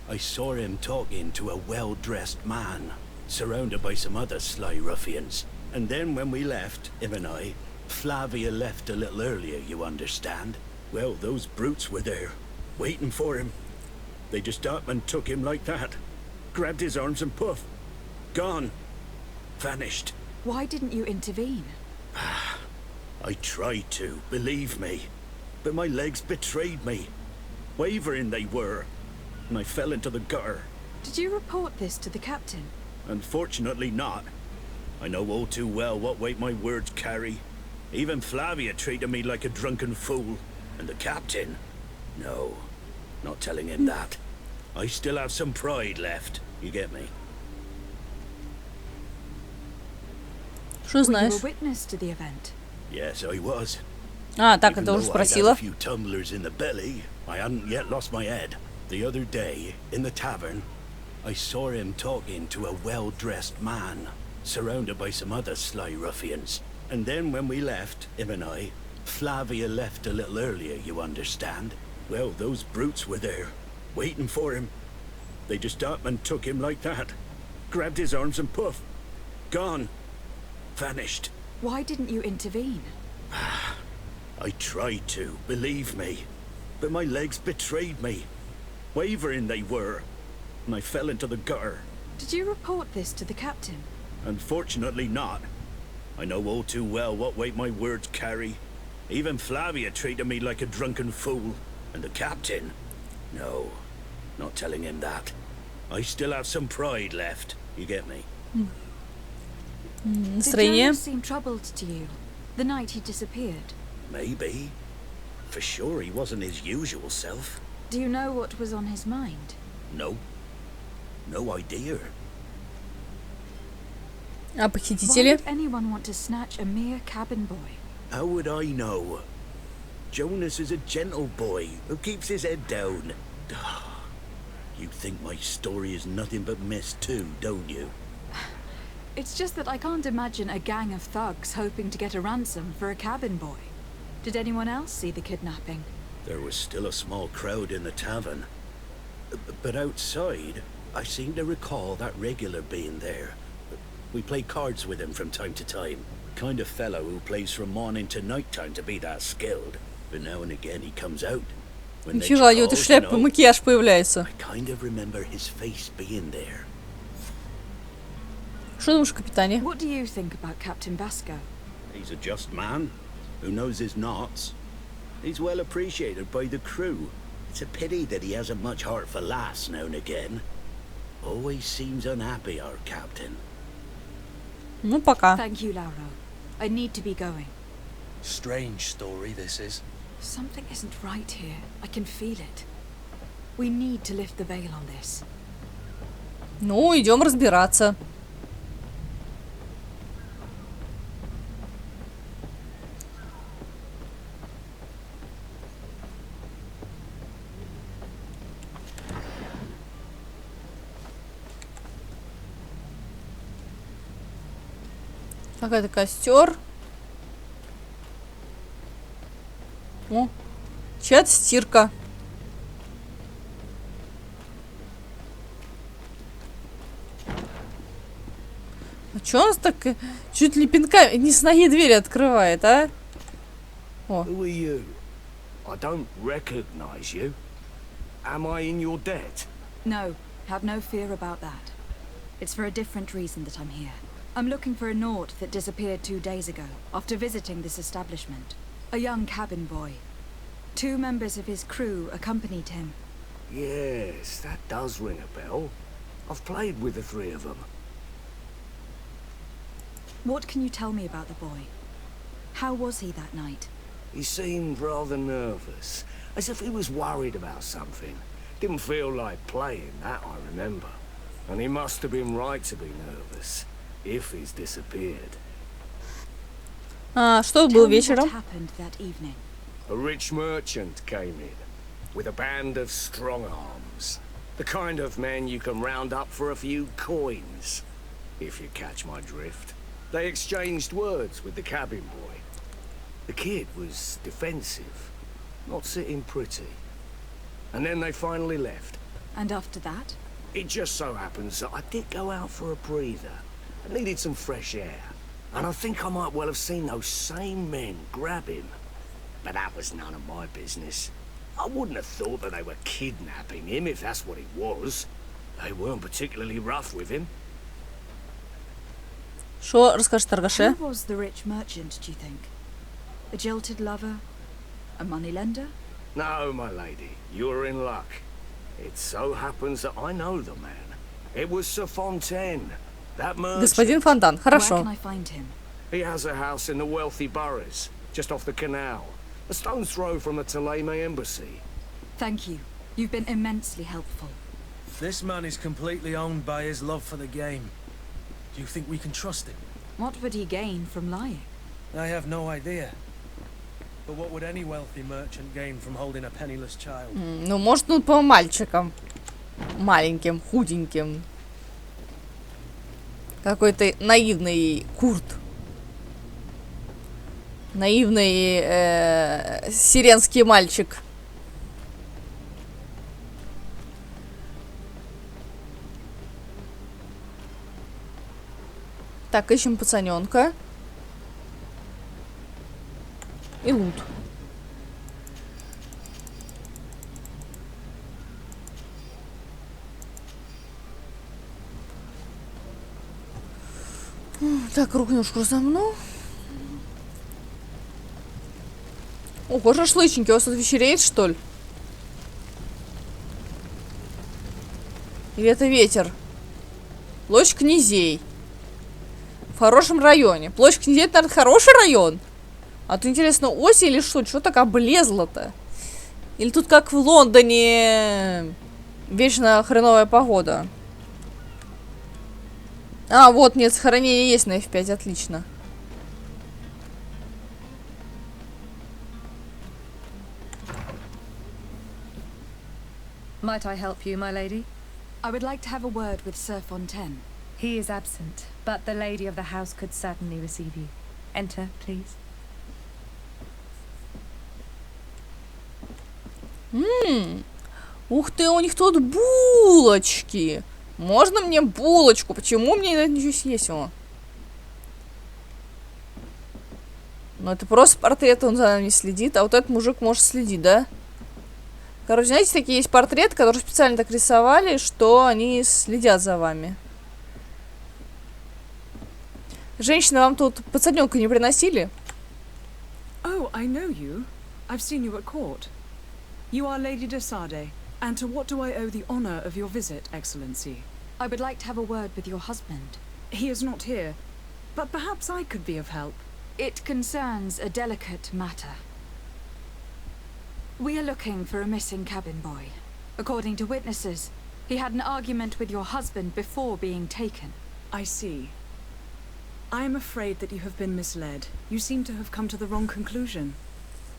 Speaker 7: I saw him talking to a well-dressed man, surrounded by some other sly ruffians. And then when we left, him and I, Flavia left a little earlier, you understand. Well, those brutes were there, waiting for him. They just up and took him like that. Grabbed his arms and poof. Gone. Vanished.
Speaker 3: Why didn't you intervene?
Speaker 7: I tried to, believe me. But my legs betrayed me. Wavering they were. And I fell into the gutter.
Speaker 3: Did you report this to the captain?
Speaker 7: Unfortunately not. I know all too well what weight my words carry. Even Flavia treated me like a drunken fool. And the captain? No, not telling him that. I still have some pride left. You get me?
Speaker 1: Что
Speaker 3: Were you
Speaker 1: знаешь?
Speaker 3: a witness to the event?
Speaker 7: Yes, I was.
Speaker 1: А, так,
Speaker 7: Even
Speaker 1: это уже
Speaker 7: though I'd had
Speaker 1: спросила.
Speaker 7: a few tumblers in the belly, I hadn't yet lost my head. The other day, in the tavern, I saw him talking to a well-dressed man, surrounded by some other sly ruffians. And then when we left, him and I, Flavia left a little earlier, you understand? Well, those brutes were there, waiting for him. They just up and took him like that. Grabbed his arms and poof. Gone. Vanished.
Speaker 3: Why didn't you intervene?
Speaker 7: I tried to, believe me. But my legs betrayed me. Wavering they were. And I fell into the gutter.
Speaker 3: Did you report this to the captain?
Speaker 7: Unfortunately not. I know all too well what weight my words carry. Even Flavia treated me like a drunken fool. And the captain? No, not telling him that. I still have some pride left. You get me?
Speaker 3: Did
Speaker 1: Настроение.
Speaker 3: Jonas seem troubled to you the night he disappeared?
Speaker 7: Maybe. For sure he wasn't his usual self.
Speaker 3: Do you know what was on his mind?
Speaker 7: No. No idea.
Speaker 1: А
Speaker 3: Why
Speaker 1: похитители?
Speaker 3: would anyone want to snatch a mere cabin boy?
Speaker 7: How would I know? Jonas is a gentle boy who keeps his head down. You think my story is nothing but mess too, don't you?
Speaker 3: It's just that I can't imagine a gang of thugs hoping to get a ransom for a cabin boy. Did anyone else see the kidnapping?
Speaker 7: There was still a small crowd in the tavern. But outside, I seem to recall that regular being there. We play cards with him from time to time. Kind of fellow who plays from morning to night time to be that skilled. But now and again he comes out. When nature
Speaker 1: Нифига, у него
Speaker 7: calls,
Speaker 1: шляпа, макияж появляется.
Speaker 7: I kind of remember his face being there.
Speaker 1: Что думаешь, капитане?
Speaker 3: What do you think about Captain Basco?
Speaker 7: He's a just man who knows his knots. He's well appreciated by the crew. It's a pity that he hasn't much heart for laughs now and again. Always seems unhappy, our captain.
Speaker 1: Ну, пока.
Speaker 3: Thank you, Lauro. I need to be going.
Speaker 4: Strange story this is.
Speaker 3: Something isn't right here. I can feel it. We need to lift the veil on this.
Speaker 1: Ну, идем разбираться. Так, это костер. О, чья-то стирка. А чё у нас так чуть ли пинками не с ноги двери открывает, а? О.
Speaker 8: Who are you? I don't recognize you. Am I in your debt?
Speaker 3: No, have no fear about that. It's for a different reason that I'm here. I'm looking for a Naut that disappeared 2 days ago, after visiting this establishment. A young cabin boy. 2 members of his crew accompanied him.
Speaker 8: Yes, that does ring a bell. I've played with the 3 of them.
Speaker 3: What can you tell me about the boy? How was he that night?
Speaker 8: He seemed rather nervous, as if he was worried about something. Didn't feel like playing, that I remember. And he must have been right to be nervous, if he's disappeared.
Speaker 1: А, что
Speaker 3: Tell
Speaker 1: было
Speaker 3: me what
Speaker 1: вечером?
Speaker 3: happened that evening.
Speaker 8: A rich merchant came in, with a band of strong arms. The kind of men you can round up for a few coins, if you catch my drift. They exchanged words with the cabin boy. The kid was defensive, not sitting pretty. And then they finally left.
Speaker 3: And after that?
Speaker 8: It just so happens that I did go out for a breather. I needed some fresh air. And I think I might well have seen those same men grab him. But that was none of my business. I wouldn't have thought that they were kidnapping him if that's what it was. They weren't particularly rough with him.
Speaker 1: Что расскажешь, торгаше?
Speaker 3: Who was the rich merchant, do you think? A jilted lover? A moneylender?
Speaker 8: No, my lady, you're in luck. It so happens that I know the man. It was Sir Fontaine, that merchant.
Speaker 1: Господин Фонтан,
Speaker 3: Where
Speaker 1: хорошо.
Speaker 3: can I find him?
Speaker 8: He has a house in the wealthy boroughs, just off the canal. A stone's throw from the Theleme embassy.
Speaker 3: Thank you. You've been immensely helpful.
Speaker 4: This man is completely owned by his love for the game. Do you think we can trust him?
Speaker 3: What would he gain from lying?
Speaker 4: I have no idea. But what would any wealthy merchant gain from holding a penniless child?
Speaker 1: Ну, может, он по мальчикам. Маленьким, худеньким. Какой-то наивный Курт. Наивный сиренский мальчик. Так, ищем пацаненка. И лут. Так, руку-ножку разомну. Ого, шашлычники, у вас тут вечереет, что ли? Или это ветер? Площадь князей. В хорошем районе. Площадь князей, это, наверное, хороший район. А то, интересно, осень или что? Чего так облезло-то? Или тут, как в Лондоне, вечно хреновая погода? А, вот, нет, сохранение есть на F5, отлично.
Speaker 6: Might I help you, my lady?
Speaker 3: I would like to have a word with Sir Fontaine.
Speaker 6: He is absent, but the lady of the house could certainly receive you. Enter, please.
Speaker 1: Ух ты, у них тут булочки. Можно мне булочку? Почему мне не дать ничего съесть его? Ну, это просто портрет, он за нами не следит. А вот этот мужик может следить, да? Короче, знаете, такие есть портреты, которые специально так рисовали, что они следят за вами. Женщины, вам тут пацанёнка не приносили?
Speaker 9: Oh, I know you. I've seen you at court. You are Lady de Sade. And to what do I owe the honor of your visit, Excellency?
Speaker 3: I would like to have a word with your husband.
Speaker 9: He is not here, but perhaps I could be of help.
Speaker 3: It concerns a delicate matter. We are looking for a missing cabin boy. According to witnesses, he had an argument with your husband before being taken.
Speaker 9: I see. I am afraid that you have been misled. You seem to have come to the wrong conclusion.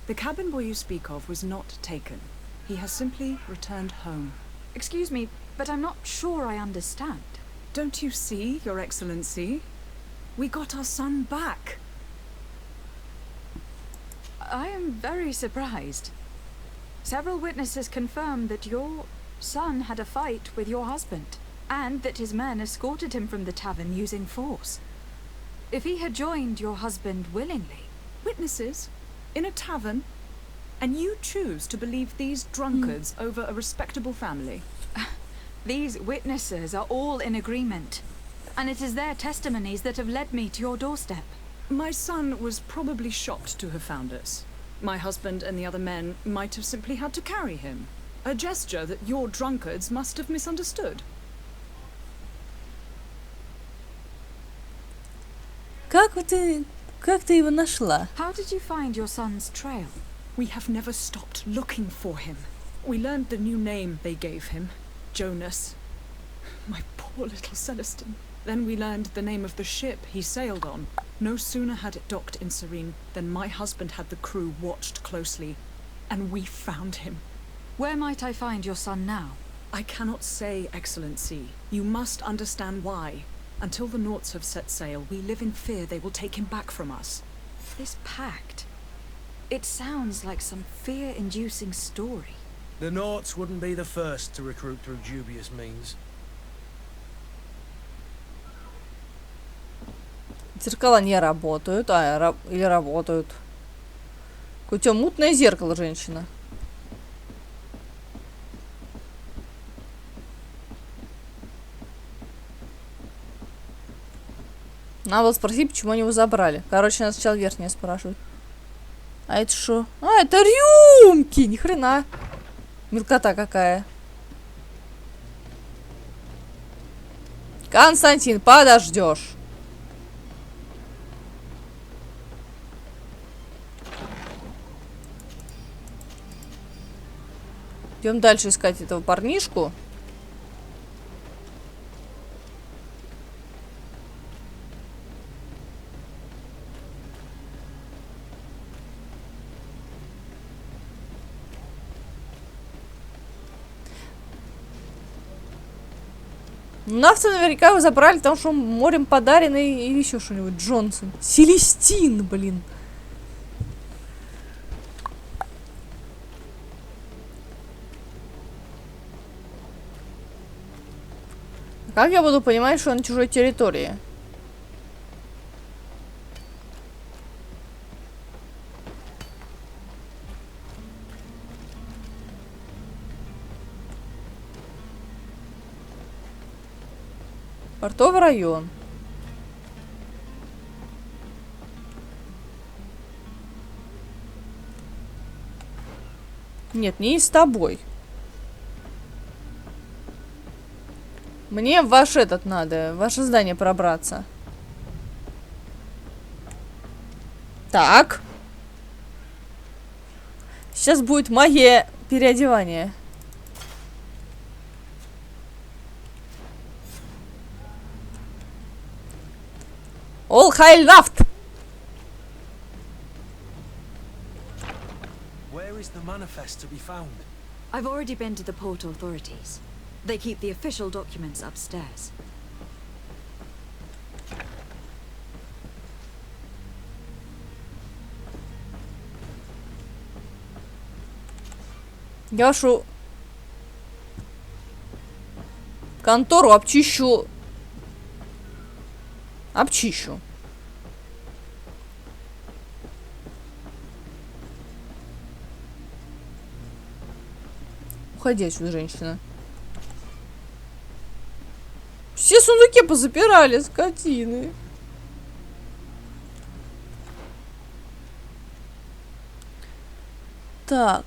Speaker 9: The cabin boy you speak of was not taken. He has simply returned home.
Speaker 3: Excuse me, but I'm not sure I understand.
Speaker 9: Don't you see, Your Excellency? We got our son back.
Speaker 3: I am very surprised. Several witnesses confirmed that your son had a fight with your husband, and that his men escorted him from the tavern using force. If he had joined your husband willingly...
Speaker 9: Witnesses? In a tavern? And you choose to believe these drunkards over a respectable family?
Speaker 3: These witnesses are all in agreement, and it is their testimonies that have led me to your doorstep.
Speaker 9: My son was probably shocked to have found us. My husband and the other men might have simply had to carry him. A gesture that your drunkards must have misunderstood.
Speaker 1: Как ты его нашла?
Speaker 3: How did you find your son's trail?
Speaker 9: We have never stopped looking for him. We learned the new name they gave him, Jonas. My poor little Celestine. Then we learned the name of the ship he sailed on. No sooner had it docked in Serene than my husband had the crew watched closely, and we found him.
Speaker 3: Where might I find your son now?
Speaker 9: I cannot say, Excellency. You must understand why. Until the Naughts have set sail, we live in fear they will take him back from us.
Speaker 3: This pact... It sounds like some fear-inducing story.
Speaker 4: The Naughts wouldn't be the first to recruit through dubious means.
Speaker 1: Зеркала не работают. Или работают. Какое-то мутное зеркало, женщина. Надо было спросить, почему они его забрали. Короче, надо сначала верхнее спрашивать. А это что? А, это рюмки! Ни хрена. Мелкота какая. Константин, подождешь. Идем дальше искать этого парнишку. Нас-то наверняка его забрали, потому что он морем подаренный или еще что-нибудь. Джонсон. Селестин, блин. Как я буду понимать, что он на чужой территории? Портовый район. Нет, не с тобой. Мне в ваш этот надо, в ваше здание пробраться. Так. Сейчас будет магия переодевания. All Heil Nacht!
Speaker 4: Where is the manifest to be found?
Speaker 3: I've already been to the port authorities. They keep the official documents upstairs.
Speaker 1: Я вашу контору обчищу. Обчищу. Уходи отсюда, женщина. Все сундуки позапирали, скотины. Так.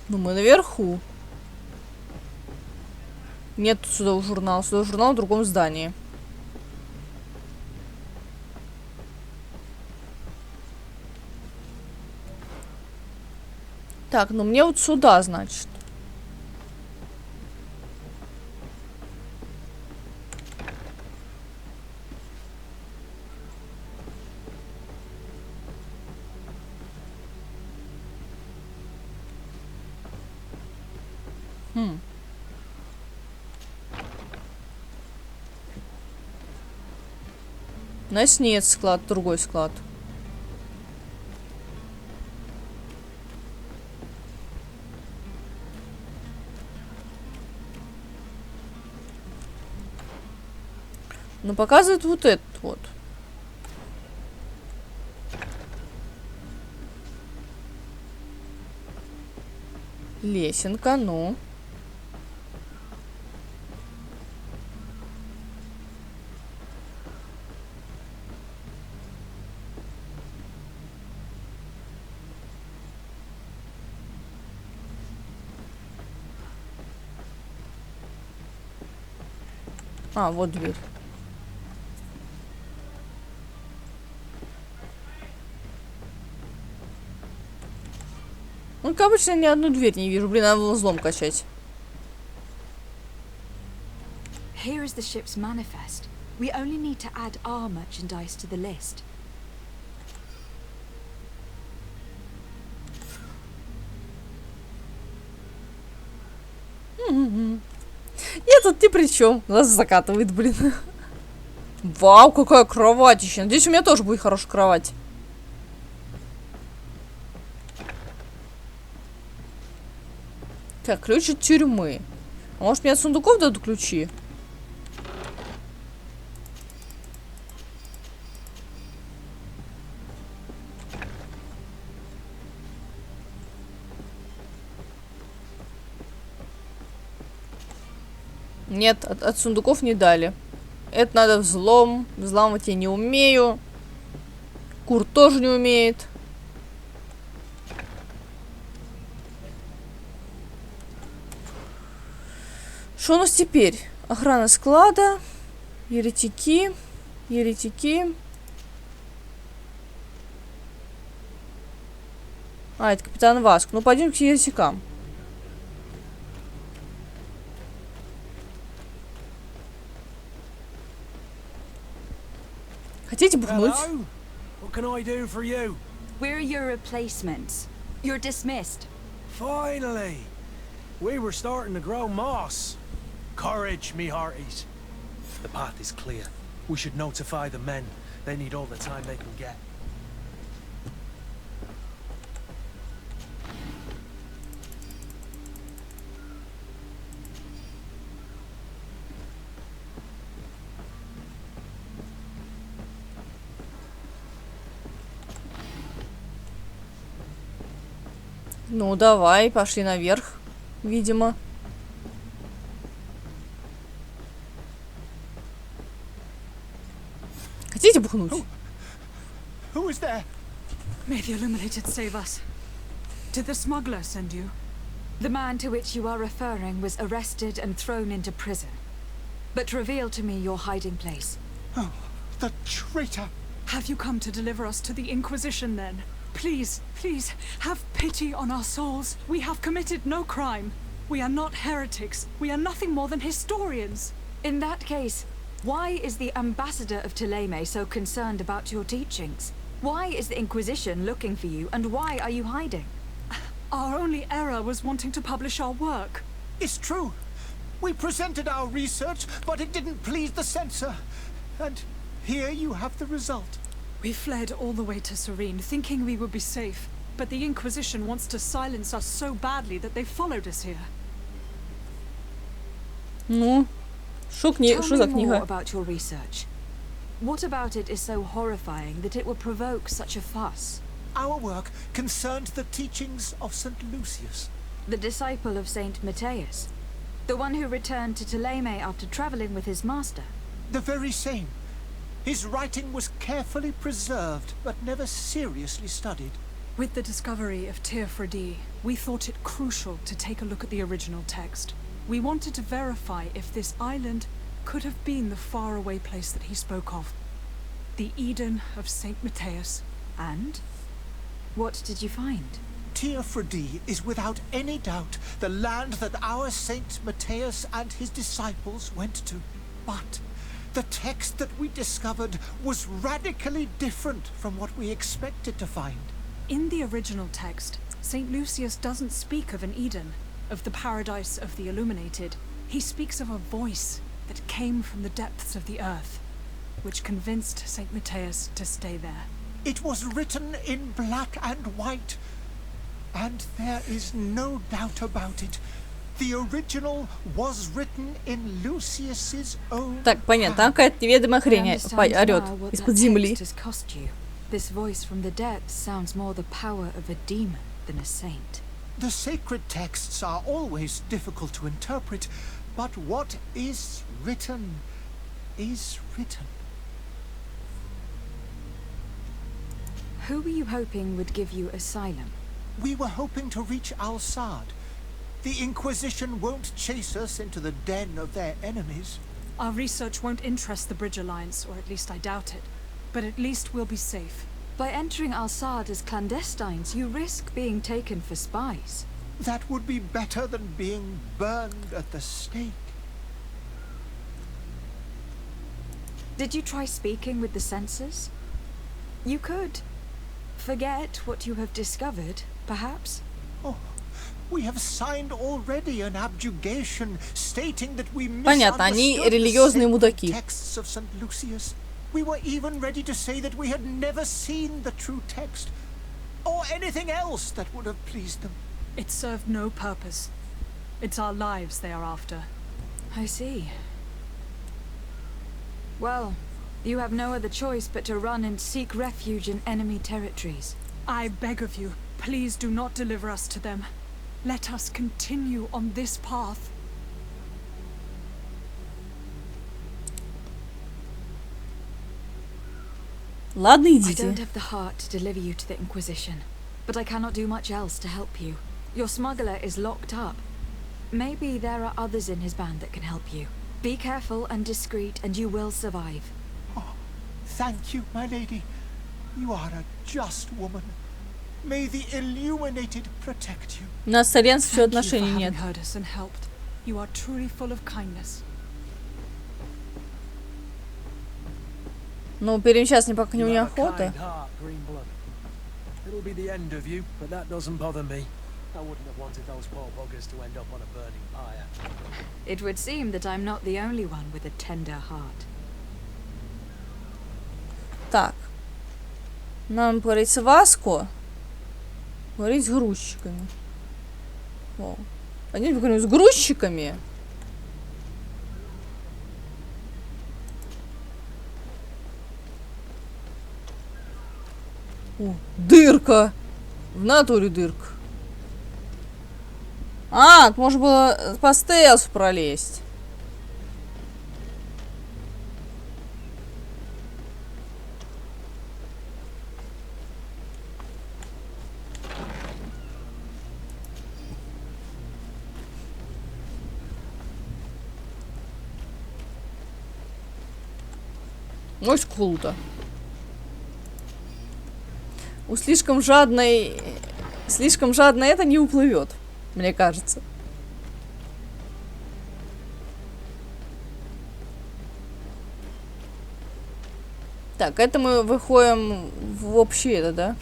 Speaker 1: Ну, мы наверху. Нет судового журнала. Судовый журнал в другом здании. Так, ну мне вот сюда, значит. У нас нет склад, другой склад. Но показывает вот этот вот. Лесенка, ну. А, вот дверь. Ну, как обычно, ни одну дверь не вижу. Блин, надо было взлом качать.
Speaker 3: Here is the ship's manifest. We only need to add our merchandise to the list.
Speaker 1: Я тут ни при чем. Глаз закатывает, блин. Вау, какая кроватища. Надеюсь, у меня тоже будет хорошая кровать. Так, ключ от тюрьмы. А может, мне от сундуков дадут ключи? Нет, от сундуков не дали. Это надо взлом. Взламывать я не умею. Кур тоже не умеет. Что у нас теперь? Охрана склада. Еретики. Еретики. А, это капитан Васк. Ну, пойдем к еретикам. Хотите бухнуть?
Speaker 4: Hello? What can I do for you?
Speaker 3: We're your replacements. You're dismissed.
Speaker 4: Finally! We were starting to grow moss. Courage, me hearties. The path is clear. We should notify the men. They need all the time they can get.
Speaker 1: Ну, давай, пошли наверх, видимо. Хотите бухнуть?
Speaker 4: Who is there?
Speaker 9: May the Illuminated save us. Did the smuggler send you?
Speaker 3: The man to which you are referring was arrested and thrown into prison. But reveal to me your hiding place.
Speaker 4: Oh, the traitor!
Speaker 9: Have you come to deliver us to the Inquisition then? Please, please, have pity on our souls. We have committed no crime. We are not heretics. We are nothing more than historians.
Speaker 3: In that case, why is the ambassador of Thélème so concerned about your teachings? Why is the Inquisition looking for you, and why are you hiding?
Speaker 9: Our only error was wanting to publish our work.
Speaker 10: It's true. We presented our research, but it didn't please the censor. And here you have the result.
Speaker 9: We fled all the way to Serene, thinking we would be safe. But the Inquisition wants to silence us so badly that they followed us here.
Speaker 1: Ну, что за
Speaker 3: Tell me more
Speaker 1: книга?
Speaker 3: about your research. What about it is so horrifying that it would provoke such a fuss?
Speaker 10: Our work concerned the teachings of St. Lucius.
Speaker 3: The disciple of Saint Matthias, the one who returned to Thélème after traveling with his master.
Speaker 10: The very same. His writing was carefully preserved, but never seriously studied.
Speaker 9: With the discovery of Teofredi, we thought it crucial to take a look at the original text. We wanted to verify if this island could have been the faraway place that he spoke of. The Eden of Saint Matthias.
Speaker 3: And? What did you find?
Speaker 10: Teofredi is without any doubt the land that our Saint Matthias and his disciples went to. But the text that we discovered was radically different from what we expected to find.
Speaker 9: In the original text, St. Lucius doesn't speak of an Eden, of the paradise of the illuminated. He speaks of a voice that came from the depths of the earth, which convinced St. Matthias to stay there.
Speaker 10: It was written in black and white, and there is no doubt about it. The original was written in Lucius's own
Speaker 1: Так, понятно, там какая-то неведомая хрень орёт из-под земли.
Speaker 3: This voice from the depths sounds more the power of a demon than a saint.
Speaker 10: The sacred texts are always difficult to interpret, but what is written is written.
Speaker 3: Who were you hoping would give you asylum?
Speaker 10: We were hoping to reach Al-Sad. The Inquisition won't chase us into the den of their enemies.
Speaker 9: Our research won't interest the Bridge Alliance, or at least I doubt it. But at least we'll be safe.
Speaker 3: By entering Al-Sad as clandestines, you risk being taken for spies.
Speaker 10: That would be better than being burned at the stake.
Speaker 3: Did you try speaking with the censors? You could. Forget what you have discovered, perhaps.
Speaker 10: Oh, we have signed already an abjugation stating that we
Speaker 1: Понятно, они
Speaker 10: misunderstood
Speaker 1: религиозные
Speaker 10: the
Speaker 1: мудаки.
Speaker 10: sacred texts of St. Lucius. We were even ready to say that we had never seen the true text, or anything else that would have pleased them.
Speaker 9: It served no purpose. It's our lives they are after.
Speaker 3: I see. Well, you have no other choice but to run and seek refuge in enemy territories.
Speaker 9: I beg of you, please do not deliver us to them. Let us continue on this path.
Speaker 1: Ладно,
Speaker 3: I
Speaker 1: идите.
Speaker 3: don't have the heart to deliver you to the Inquisition, but I cannot do much else to help you. Your smuggler is locked up. Maybe there are others in his band that can help you. Be careful and discreet, and you will survive.
Speaker 10: Oh, Thank you, my lady. You are a just woman. May the illuminated protect you.
Speaker 1: У нас с Альянсом все
Speaker 9: Thank you for
Speaker 1: отношений
Speaker 9: having
Speaker 1: нет.
Speaker 9: heard us and helped. You are truly full of kindness.
Speaker 1: Ну, перемещаться пока не у
Speaker 4: You
Speaker 1: меня
Speaker 4: have a
Speaker 1: охота.
Speaker 4: kind heart, Greenblood. It'll be the end of you, but that doesn't bother me. I wouldn't have wanted those poor buggers to end up on a burning pyre.
Speaker 3: It would seem that I'm not the only one with a tender heart.
Speaker 1: Так. Нам поговорить с Васко. Говорить с грузчиками. О. Пойдемте поговорим с грузчиками. О, дырка. В натуре дырка. А, тут можно было по стелсу пролезть. Очень круто. У слишком жадной это не уплывет, мне кажется. Так, это мы выходим в общее это, да?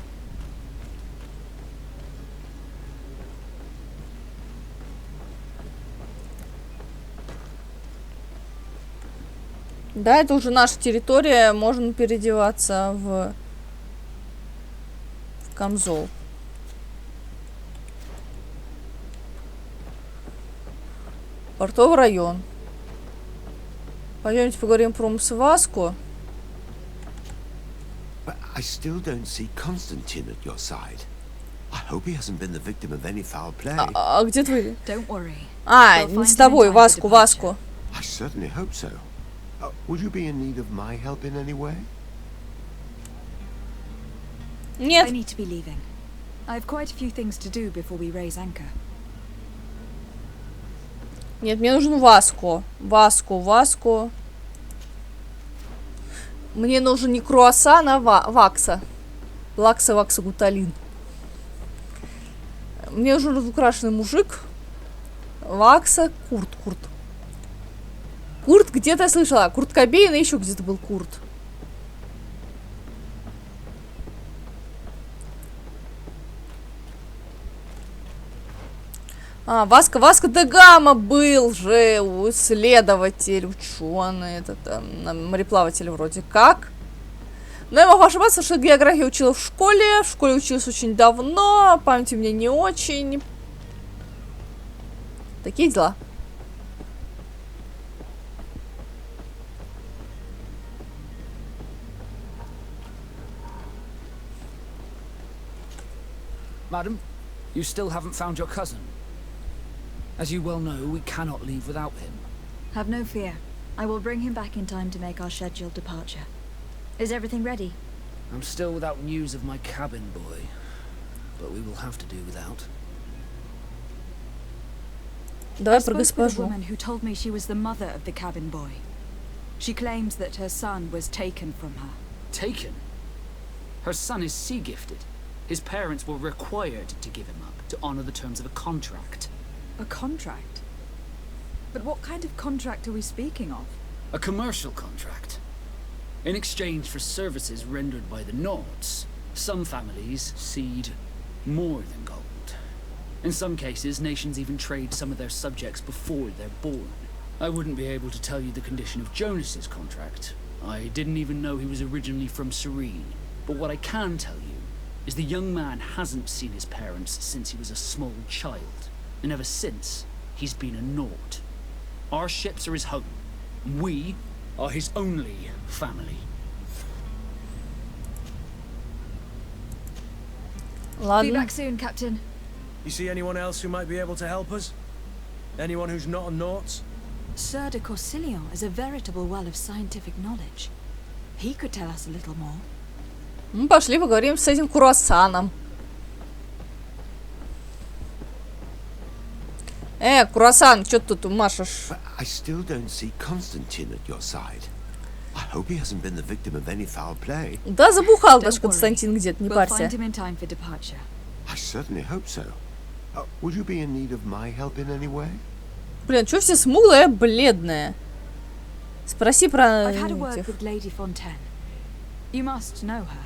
Speaker 1: Да, это уже наша территория, можно переодеваться в камзол. Портовый район. Пойдемте поговорим про Мсваску.
Speaker 11: I still don't see Constantine at your side. I hope he hasn't been the victim of any foul play.
Speaker 1: А где твой?
Speaker 3: Don't worry.
Speaker 1: А, не с тобой, Васку.
Speaker 11: I certainly hope so. Would you be in need of my help in any way?
Speaker 1: Нет.
Speaker 3: I need to be leaving. I have quite a few things to do before we raise anchor.
Speaker 1: Нет, мне нужен Васко. Васко. Мне нужен не круассан, а вакса. Вакса, гуталин. Мне нужен украшенный мужик. Вакса, Курт. Курт где-то я слышала. Курт Кобейн, и еще где-то был Курт. А, Васко де Гама был же исследователь, ученый, мореплаватель вроде как. Но я могу ошибаться, что географию учила в школе училась очень давно, память у меня не очень. Такие дела.
Speaker 2: Madam, you still haven't found your cousin. As you well know, we cannot leave without him.
Speaker 3: Have no fear. I will bring him back in time to make our scheduled departure. Is everything ready?
Speaker 2: I'm still without news of my cabin boy, but we will have to do without.
Speaker 1: Давай про
Speaker 3: I spoke with a
Speaker 1: госпожу.
Speaker 3: woman who told me she was the mother of the cabin boy. She claims that her son was taken from her.
Speaker 2: Taken? Her son is sea gifted. His parents were required to give him up to honor the terms of a contract.
Speaker 3: A contract? But what kind of contract are we speaking of?
Speaker 2: A commercial contract. In exchange for services rendered by the Nords, some families cede more than gold. In some cases, nations even trade some of their subjects before they're born. I wouldn't be able to tell you the condition of Jonas's contract. I didn't even know he was originally from Serene. But what I can tell you is the young man hasn't seen his parents since he was a small child. And ever since, he's been a Nord. Our ships are his home. We are his only family.
Speaker 3: Be
Speaker 1: Ладно.
Speaker 3: back soon, Captain.
Speaker 4: You see anyone else who might be able to help us? Anyone who's not a Naut?
Speaker 3: Sir de Corsilion is a veritable well of scientific knowledge. He could tell us a little more.
Speaker 1: Ну, пошли поговорим с этим круассаном. Круассан, что ты тут машешь?
Speaker 11: I still don't see Constantine at your side. I hope he hasn't been the victim of any foul play.
Speaker 1: Да, забухал наш
Speaker 3: Don't
Speaker 1: Константин где-то, не
Speaker 3: We'll
Speaker 1: парься.
Speaker 3: find him in time for departure.
Speaker 11: I certainly hope so. Would you be in need of my help in any way?
Speaker 1: Блин, чё все смуглая, бледная? Спроси про
Speaker 3: I've had a word
Speaker 1: этих.
Speaker 3: with Lady Fontaine. You must know her.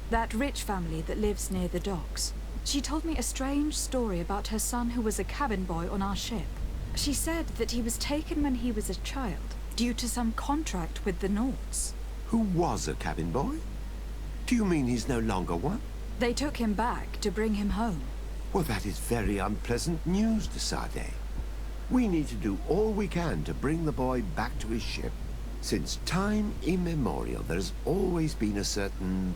Speaker 3: That rich family that lives near the docks. She told me a strange story about her son who was a cabin boy on our ship. She said that he was taken when he was a child, due to some contract with the Nauts.
Speaker 11: Who was a cabin boy? Do you mean he's no longer one?
Speaker 3: They took him back to bring him home.
Speaker 11: Well, that is very unpleasant news, de Sade. We need to do all we can to bring the boy back to his ship. Since time immemorial, there has always been a certain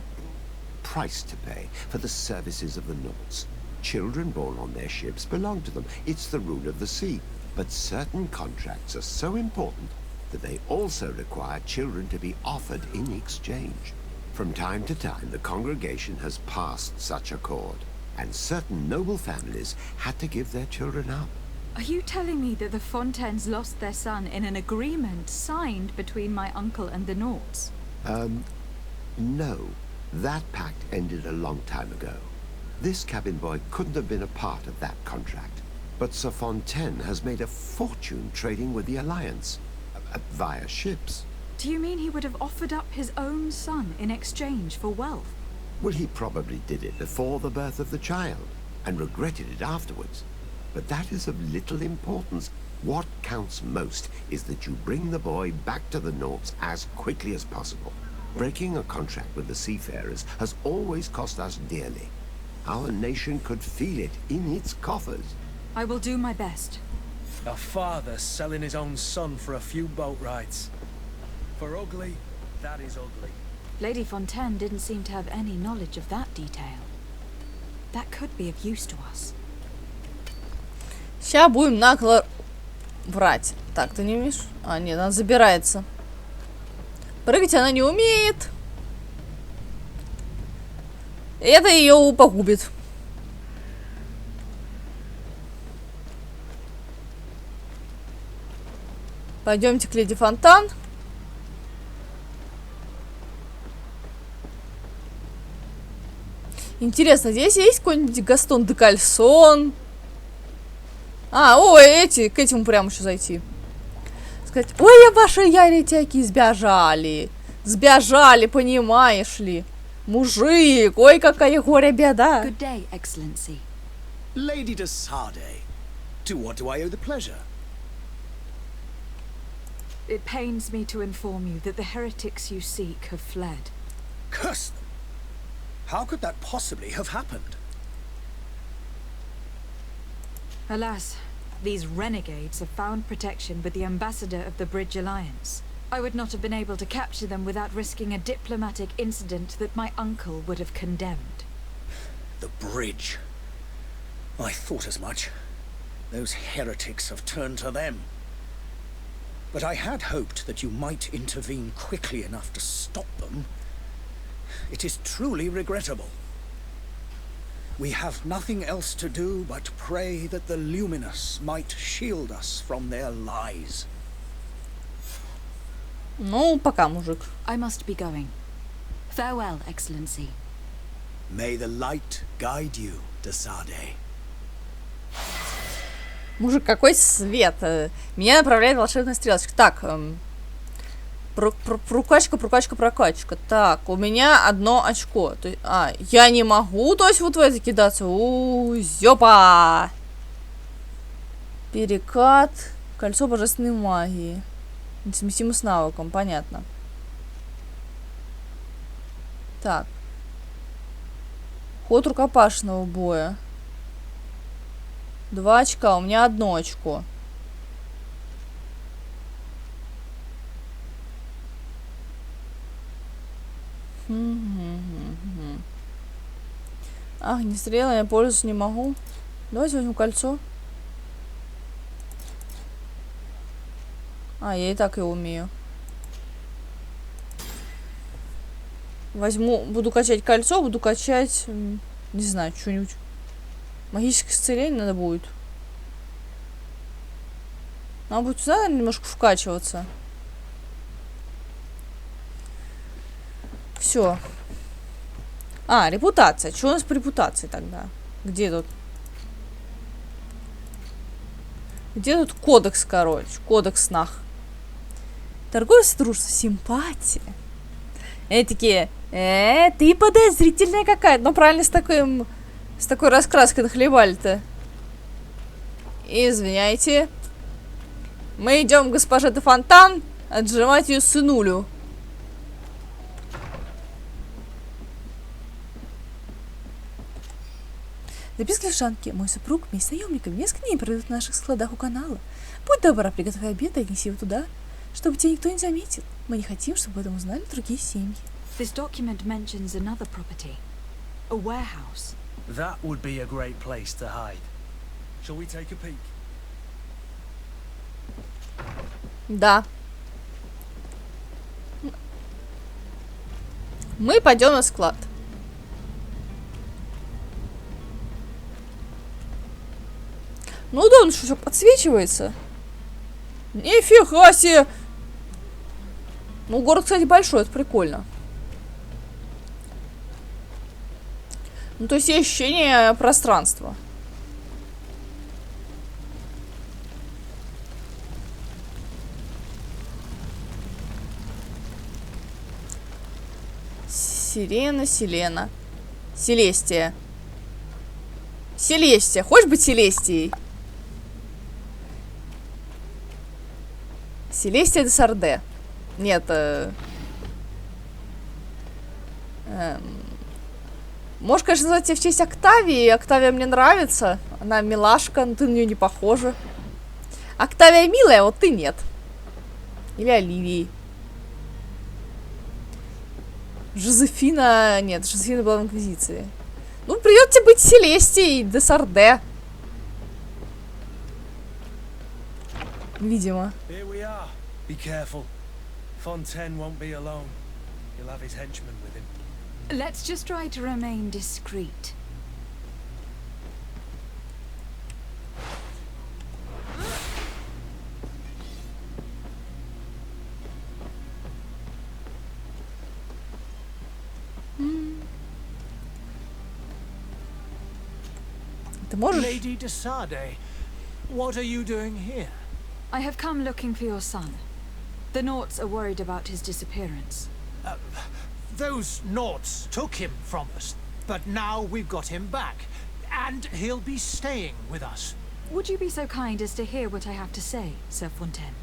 Speaker 11: price to pay for the services of the Nauts. Children born on their ships belong to them. It's the rule of the sea. But certain contracts are so important that they also require children to be offered in exchange. From time to time, the congregation has passed such accord, and certain noble families had to give their children up.
Speaker 3: Are you telling me that the Fontaines lost their son in an agreement signed between my uncle and the Nauts?
Speaker 11: No. That pact ended a long time ago. This cabin boy couldn't have been a part of that contract. But Sir Fontaine has made a fortune trading with the Alliance, via ships.
Speaker 3: Do you mean he would have offered up his own son in exchange for wealth?
Speaker 11: Well, he probably did it before the birth of the child, and regretted it afterwards. But that is of little importance. What counts most is that you bring the boy back to the Nauts as quickly as possible. Breaking a contract with the seafarers has always cost us dearly. Our nation could feel it in its coffers.
Speaker 3: I will do my best.
Speaker 4: A father selling his own son for a few boat rides. For ugly, that is ugly.
Speaker 3: Lady Fontaine didn't seem to have any knowledge of that detail. That could be of use to us.
Speaker 1: Сейчас будем нагло врать. Так, ты не умеешь? А, нет, она забирается. Прыгать она не умеет. Это ее погубит. Пойдемте к леди Фонтан. Интересно, здесь есть какой-нибудь Гастон де Кальсон? А, ой, эти, к этим прямо еще зайти. Сказать, ой, ваши яретяки сбежали. Сбежали, понимаешь ли. Мужик, ой, какая горе-беда.
Speaker 3: Good day, Excellency.
Speaker 12: Lady de Sade, to what do I owe the pleasure?
Speaker 3: It pains me to inform you that the heretics you seek have fled.
Speaker 12: Curse them! How could that possibly have happened?
Speaker 3: Alas, these renegades have found protection with the ambassador of the Bridge Alliance. I would not have been able to capture them without risking a diplomatic incident that my uncle would have condemned.
Speaker 12: The bridge. I thought as much. Those heretics have turned to them. But I had hoped that you might intervene quickly enough to stop them. It is truly regrettable. We have nothing else to do but pray that the Luminous might shield us from their lies.
Speaker 1: Ну, пока, мужик.
Speaker 3: I must be going. Farewell, Excellency.
Speaker 12: May the light guide you, de Sade.
Speaker 1: Мужик, какой свет. Меня направляет волшебная стрелочка. Так, прокачка. Так, у меня одно очко. Я не могу, то есть вот в это кидаться. Зёпа! Перекат. Кольцо божественной магии. Несовместимо с навыком, понятно. Так. Ход рукопашного боя. 2 очка, у меня 1 очко. Огнестрелом я пользоваться не могу. Давайте возьму кольцо. Я и так его умею. Возьму, буду качать кольцо, буду качать, не знаю, что-нибудь. Магическое исцеление надо будет. Надо будет сюда немножко вкачиваться. Все. А, репутация. Что у нас по репутации тогда? Где тут? Где тут кодекс, короче? Кодекс нах. Торговое содружество, симпатия. Они такие, ты подозрительная какая-то. Ну, правильно, с такой раскраской нахлебали-то. Извиняйте. Мы идем к госпоже де Фонтан отжимать ее сынулю. Записка лежанки. Мой супруг вместе с наемниками несколько дней проведут в наших складах у канала. Будь добра, приготовь обед и отнеси его туда, чтобы тебя никто не заметил. Мы не хотим, чтобы об этом узнали другие семьи.
Speaker 3: This document mentions another property. A warehouse.
Speaker 4: That would be a great place to hide. Shall we take a peek?
Speaker 1: Да. Мы пойдем на склад. Ну да, он что, подсвечивается? Нифига себе! Ну, город, кстати, большой, это прикольно. Ну, то есть есть ощущение пространства. Селена. Селестия. Селестия. Хочешь быть Селестией? Селестия де Сарде. Нет. Можешь, конечно, назвать тебя в честь Октавии. Октавия мне нравится. Она милашка, но ты на нее не похожа. Октавия милая, а вот ты нет. Или Оливии. Жозефина... Нет, Жозефина была в Инквизиции. Ну, придется быть Селестией де Сарде. Видимо.
Speaker 4: Here we are. Be careful. Fontaine won't be alone. He'll have his henchmen with him.
Speaker 3: Let's just try to remain discreet.
Speaker 1: Ты можешь?
Speaker 10: Lady de Sade, what are you doing here?
Speaker 3: I have come looking for your son. The Naughts are worried about his disappearance.
Speaker 10: Those Naughts took him from us, but now we've got him back, and he'll be staying with us.
Speaker 3: Would you be so kind as to hear what I have to say, Sir Fontaine?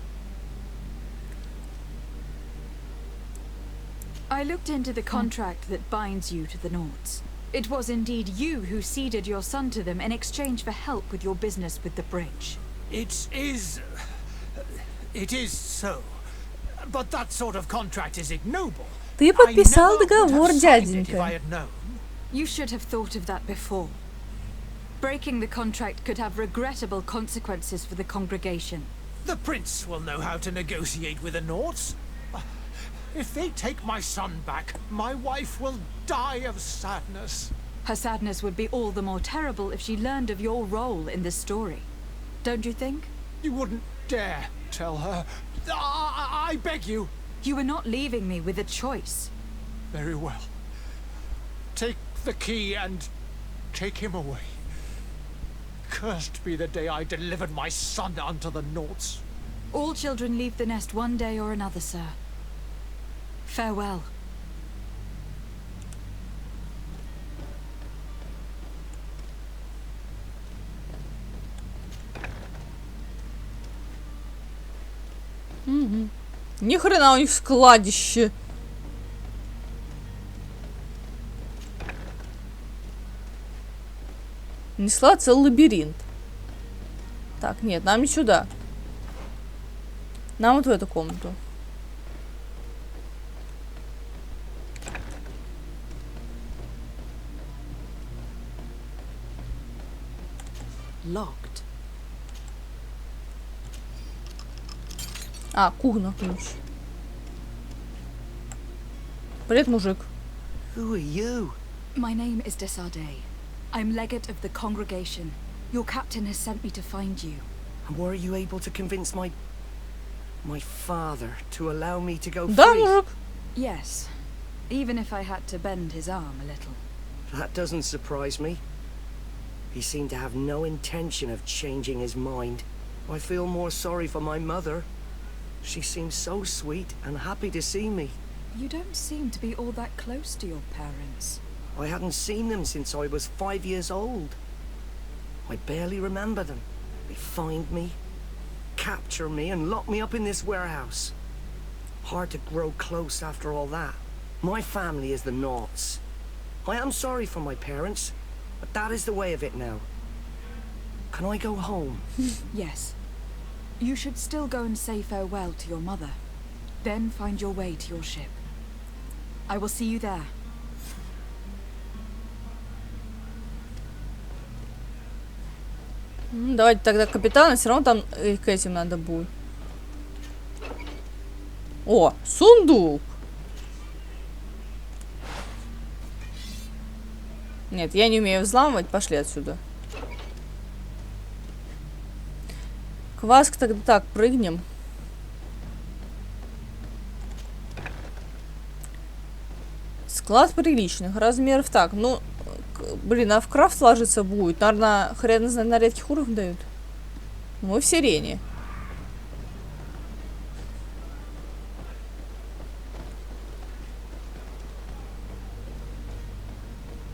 Speaker 3: I looked into the contract that binds you to the Naughts. It was indeed you who ceded your son to them in exchange for help with your business with the bridge.
Speaker 10: It is so. But that sort of contract is ignoble.
Speaker 1: Ты подписал договор, дяденька.
Speaker 3: You should have thought of that before. Breaking the contract could have regrettable consequences for the congregation.
Speaker 10: The prince will know how to negotiate with the Naughts. If they take my son back, my wife will die of sadness.
Speaker 3: Her sadness would be all the more terrible if she learned of your role in this story. Don't you think?
Speaker 10: You wouldn't dare tell her. I beg you.
Speaker 3: You are not leaving me with a choice.
Speaker 10: Very well. Take the key and take him away. Cursed be the day I delivered my son unto the Naughts.
Speaker 3: All children leave the nest one day or another, sir. Farewell.
Speaker 1: Ни хрена у них складище. Несла целый лабиринт. Так, нет, нам не сюда. Нам вот в эту комнату.
Speaker 3: Locked.
Speaker 1: А, кухня, ключ. Привет, мужик.
Speaker 8: Who are you?
Speaker 3: My name is de Sade. I'm legate of the congregation. Your captain has sent me to find you.
Speaker 8: And were you able to convince my father to allow me to go
Speaker 1: Да,
Speaker 8: free?
Speaker 1: мужик.
Speaker 3: Yes. even if I had to bend his arm a little.
Speaker 8: That doesn't surprise me. He seemed to have no intention of changing his mind. I feel more sorry for my mother. She seems so sweet and happy to see me.
Speaker 3: You don't seem to be all that close to your parents.
Speaker 8: I hadn't seen them since I was 5 years old. I barely remember them. They find me, capture me, and lock me up in this warehouse. Hard to grow close after all that. My family is the Naughts. I am sorry for my parents, but that is the way of it now. Can I go home?
Speaker 3: Yes. You should still go and say farewell to your mother. Then find your way to your ship. I will see you there.
Speaker 1: Давайте тогда капитана, все равно там к этим надо будет. О, сундук! Нет, я не умею взламывать, пошли отсюда. Кваск тогда так, прыгнем. Склад приличных размеров. Так, ну, блин, а в крафт ложиться будет? Наверное, хрен знает, на редких уровнях дают. Мы в Сирене.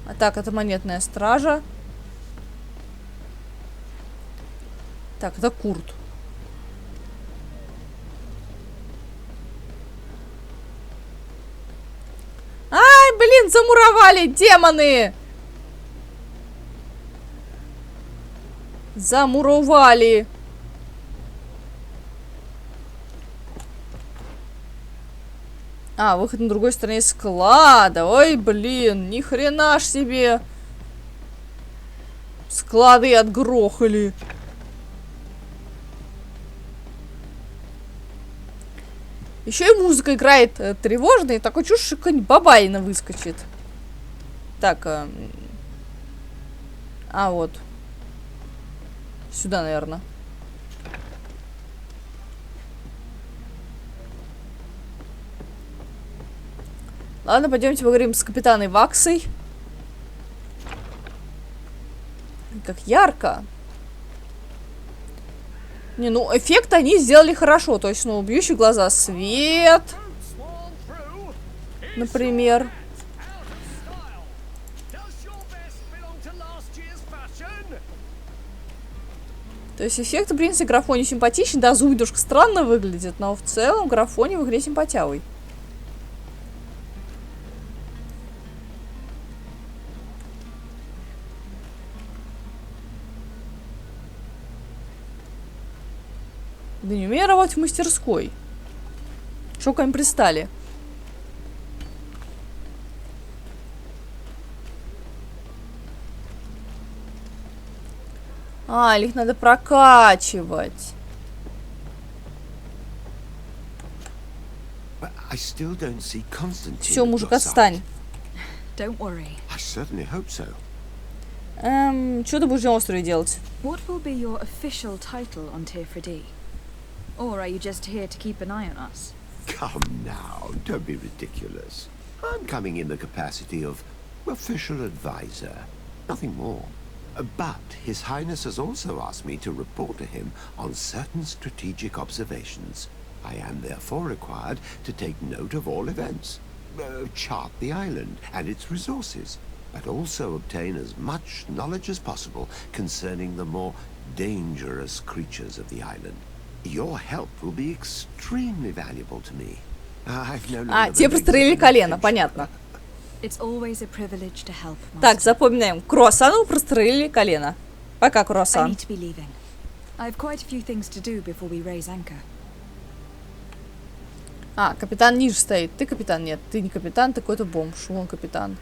Speaker 1: А так, это монетная стража. Так, это Курт. Ай, блин, замуровали, демоны! Замуровали. А, выход на другой стороне склада. Ой, блин, ни хрена ж себе. Склады отгрохали. Еще и музыка играет тревожная, и такой чушь, какая-нибудь бабайна выскочит. Так, а вот. Сюда, наверное. Ладно, пойдемте поговорим с капитаной Ваксой. Как ярко. Не, ну, эффект они сделали хорошо. То есть, ну, бьющий глаза свет. Например. То есть эффект, в принципе, в графоне симпатичный. Да, звук немножко странно выглядит, но в целом графоне в игре симпатявый. Да не умею работать в мастерской. Шо к им пристали? А, их надо прокачивать. Все, мужик, отстань.
Speaker 3: Don't worry.
Speaker 1: Что ты будешь на острове делать?
Speaker 3: What will be your official title on Tier Or are you just here to keep an eye on us?
Speaker 11: Come now, don't be ridiculous. I'm coming in the capacity of official advisor, nothing more. But His Highness has also asked me to report to him on certain strategic observations. I am therefore required to take note of all events, chart the island and its resources, but also obtain as much knowledge as possible concerning the more dangerous creatures of the island. Your help will be extremely valuable to me.
Speaker 1: Те прострелили колено, понятно.
Speaker 3: It's always a privilege to help, Master.
Speaker 1: Так, запоминаем. Круассану прострелили колено. Пока,
Speaker 3: I
Speaker 1: круассан.
Speaker 3: need to be leaving. I have quite a few things to do before we raise anchor.
Speaker 1: А, капитан ниже стоит. Ты капитан? Нет, ты не капитан, ты какой-то бомж. Вон капитан.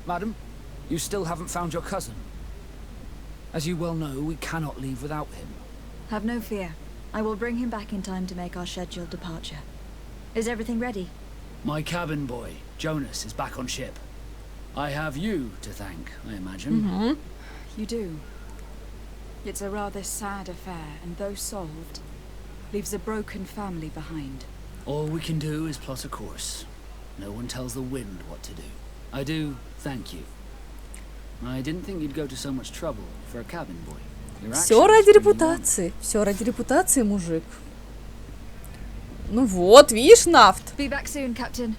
Speaker 2: Madam, you still haven't found your cousin. As you well know, we cannot leave without him.
Speaker 3: Have no fear. I will bring him back in time to make our scheduled departure. Is everything ready?
Speaker 2: My cabin boy, Jonas, is back on ship. I have you to thank, I imagine.
Speaker 3: You do. It's a rather sad affair, and though solved, leaves a broken family behind.
Speaker 2: All we can do is plot a course. No one tells the wind what to do. I do thank you. I didn't think you'd go to so much trouble for a cabin boy.
Speaker 1: Все ради репутации. Все ради репутации, мужик. Ну вот, видишь, нафт.
Speaker 3: Be back soon, Captain.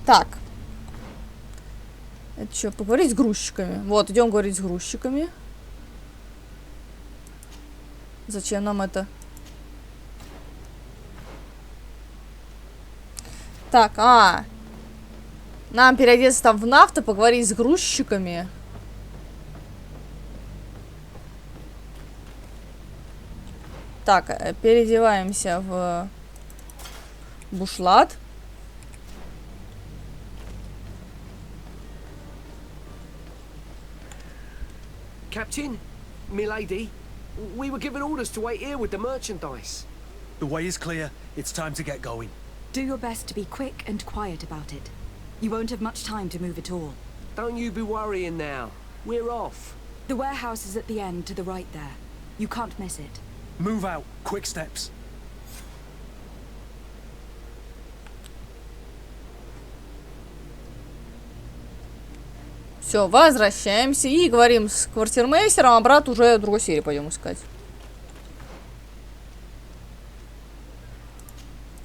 Speaker 1: Так. Это что, поговорить с грузчиками? Вот, идем говорить с грузчиками. Зачем нам это? Так, нам переодеться там в нафту, поговорить с грузчиками. Так, переодеваемся в бушлат.
Speaker 13: Captain, milady, we were given orders to wait here with the merchandise.
Speaker 4: The way is clear. It's time to get going.
Speaker 3: Do your best to be quick and quiet about it. You won't have much time to move at all.
Speaker 13: Don't you be worrying now. We're off.
Speaker 3: The warehouse is at the end to the right there. You can't miss it.
Speaker 4: Move out. Quick steps.
Speaker 1: Все, возвращаемся и говорим с квартирмейстером, а брат уже другой серии пойдем искать.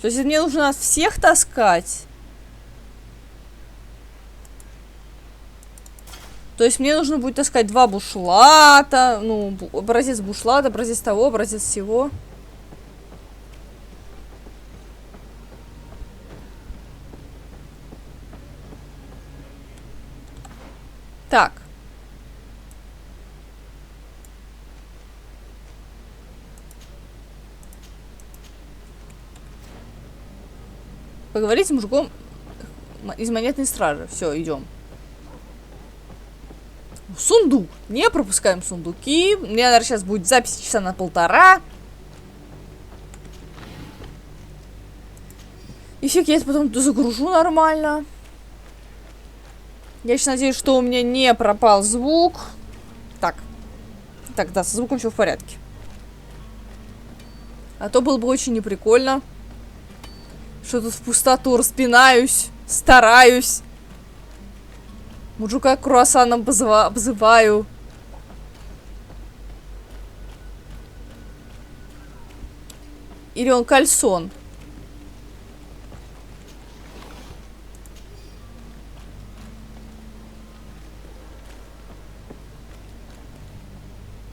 Speaker 1: То есть мне нужно нас всех таскать. То есть мне нужно будет таскать 2 бушлата. Ну, образец бушлата, образец того, образец всего. Так. Поговорить с мужиком из монетной стражи. Все, идем. Сундук. Не пропускаем сундуки. Мне, наверное, сейчас будет запись часа на 1,5. И фиг, я это потом загружу нормально. Я сейчас надеюсь, что у меня не пропал звук. Так. Так, да, со звуком все в порядке. А то было бы очень неприкольно. Что тут в пустоту распинаюсь, стараюсь. Мужика круассаном обзываю. Или он кальсон.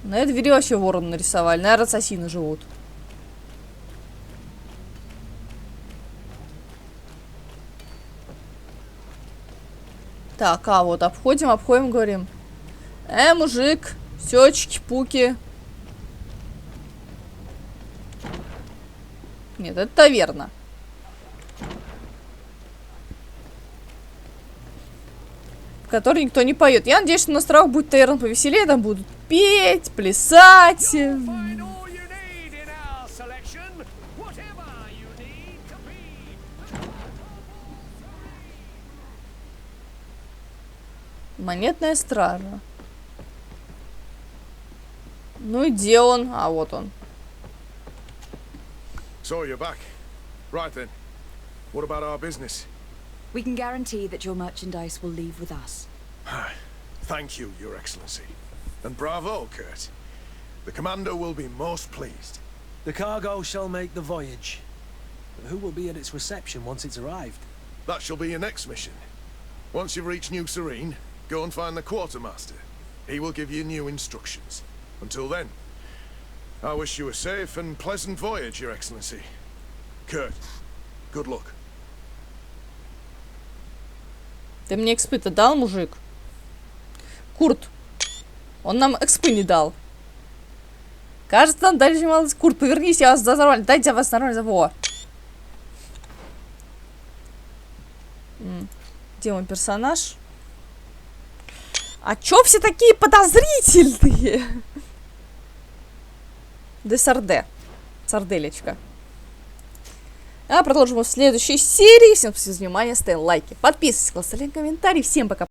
Speaker 1: На этой двери вообще ворон нарисовали. Наверное, ассасины живут. Так, вот обходим, говорим. Мужик, все, чики-пуки. Нет, это таверна. В которой никто не поет. Я надеюсь, что на островах будет таверна повеселее, там будут петь, плясать. Монетная стража. Ну и где он? А вот он.
Speaker 14: So you're back. Right then. What about our business?
Speaker 3: We can guarantee that your merchandise will leave with us.
Speaker 14: Thank you, Your Excellency. And bravo, Kurt. The commander will be most pleased.
Speaker 4: The cargo shall make the voyage. But who will be at its reception once it's arrived?
Speaker 14: That shall be your next mission. Once you've reached New Serene, go and find the quartermaster. He will give you new instructions. Until then, I wish you a safe and pleasant voyage, Your Excellency. Kurt, good luck.
Speaker 1: Ты мне экспы-то дал, мужик? Курт. Он нам экспы не дал. Кажется, нам дальше мало... Курт, повернись, я вас нормально. Дайте я вас нормально. Во. Где мой персонаж? А чё все такие подозрительные? Десарде. Сарделечка. А продолжим в следующей серии. Всем спасибо за внимание. Ставим лайки. Подписывайтесь, оставляйте комментарии. Всем пока.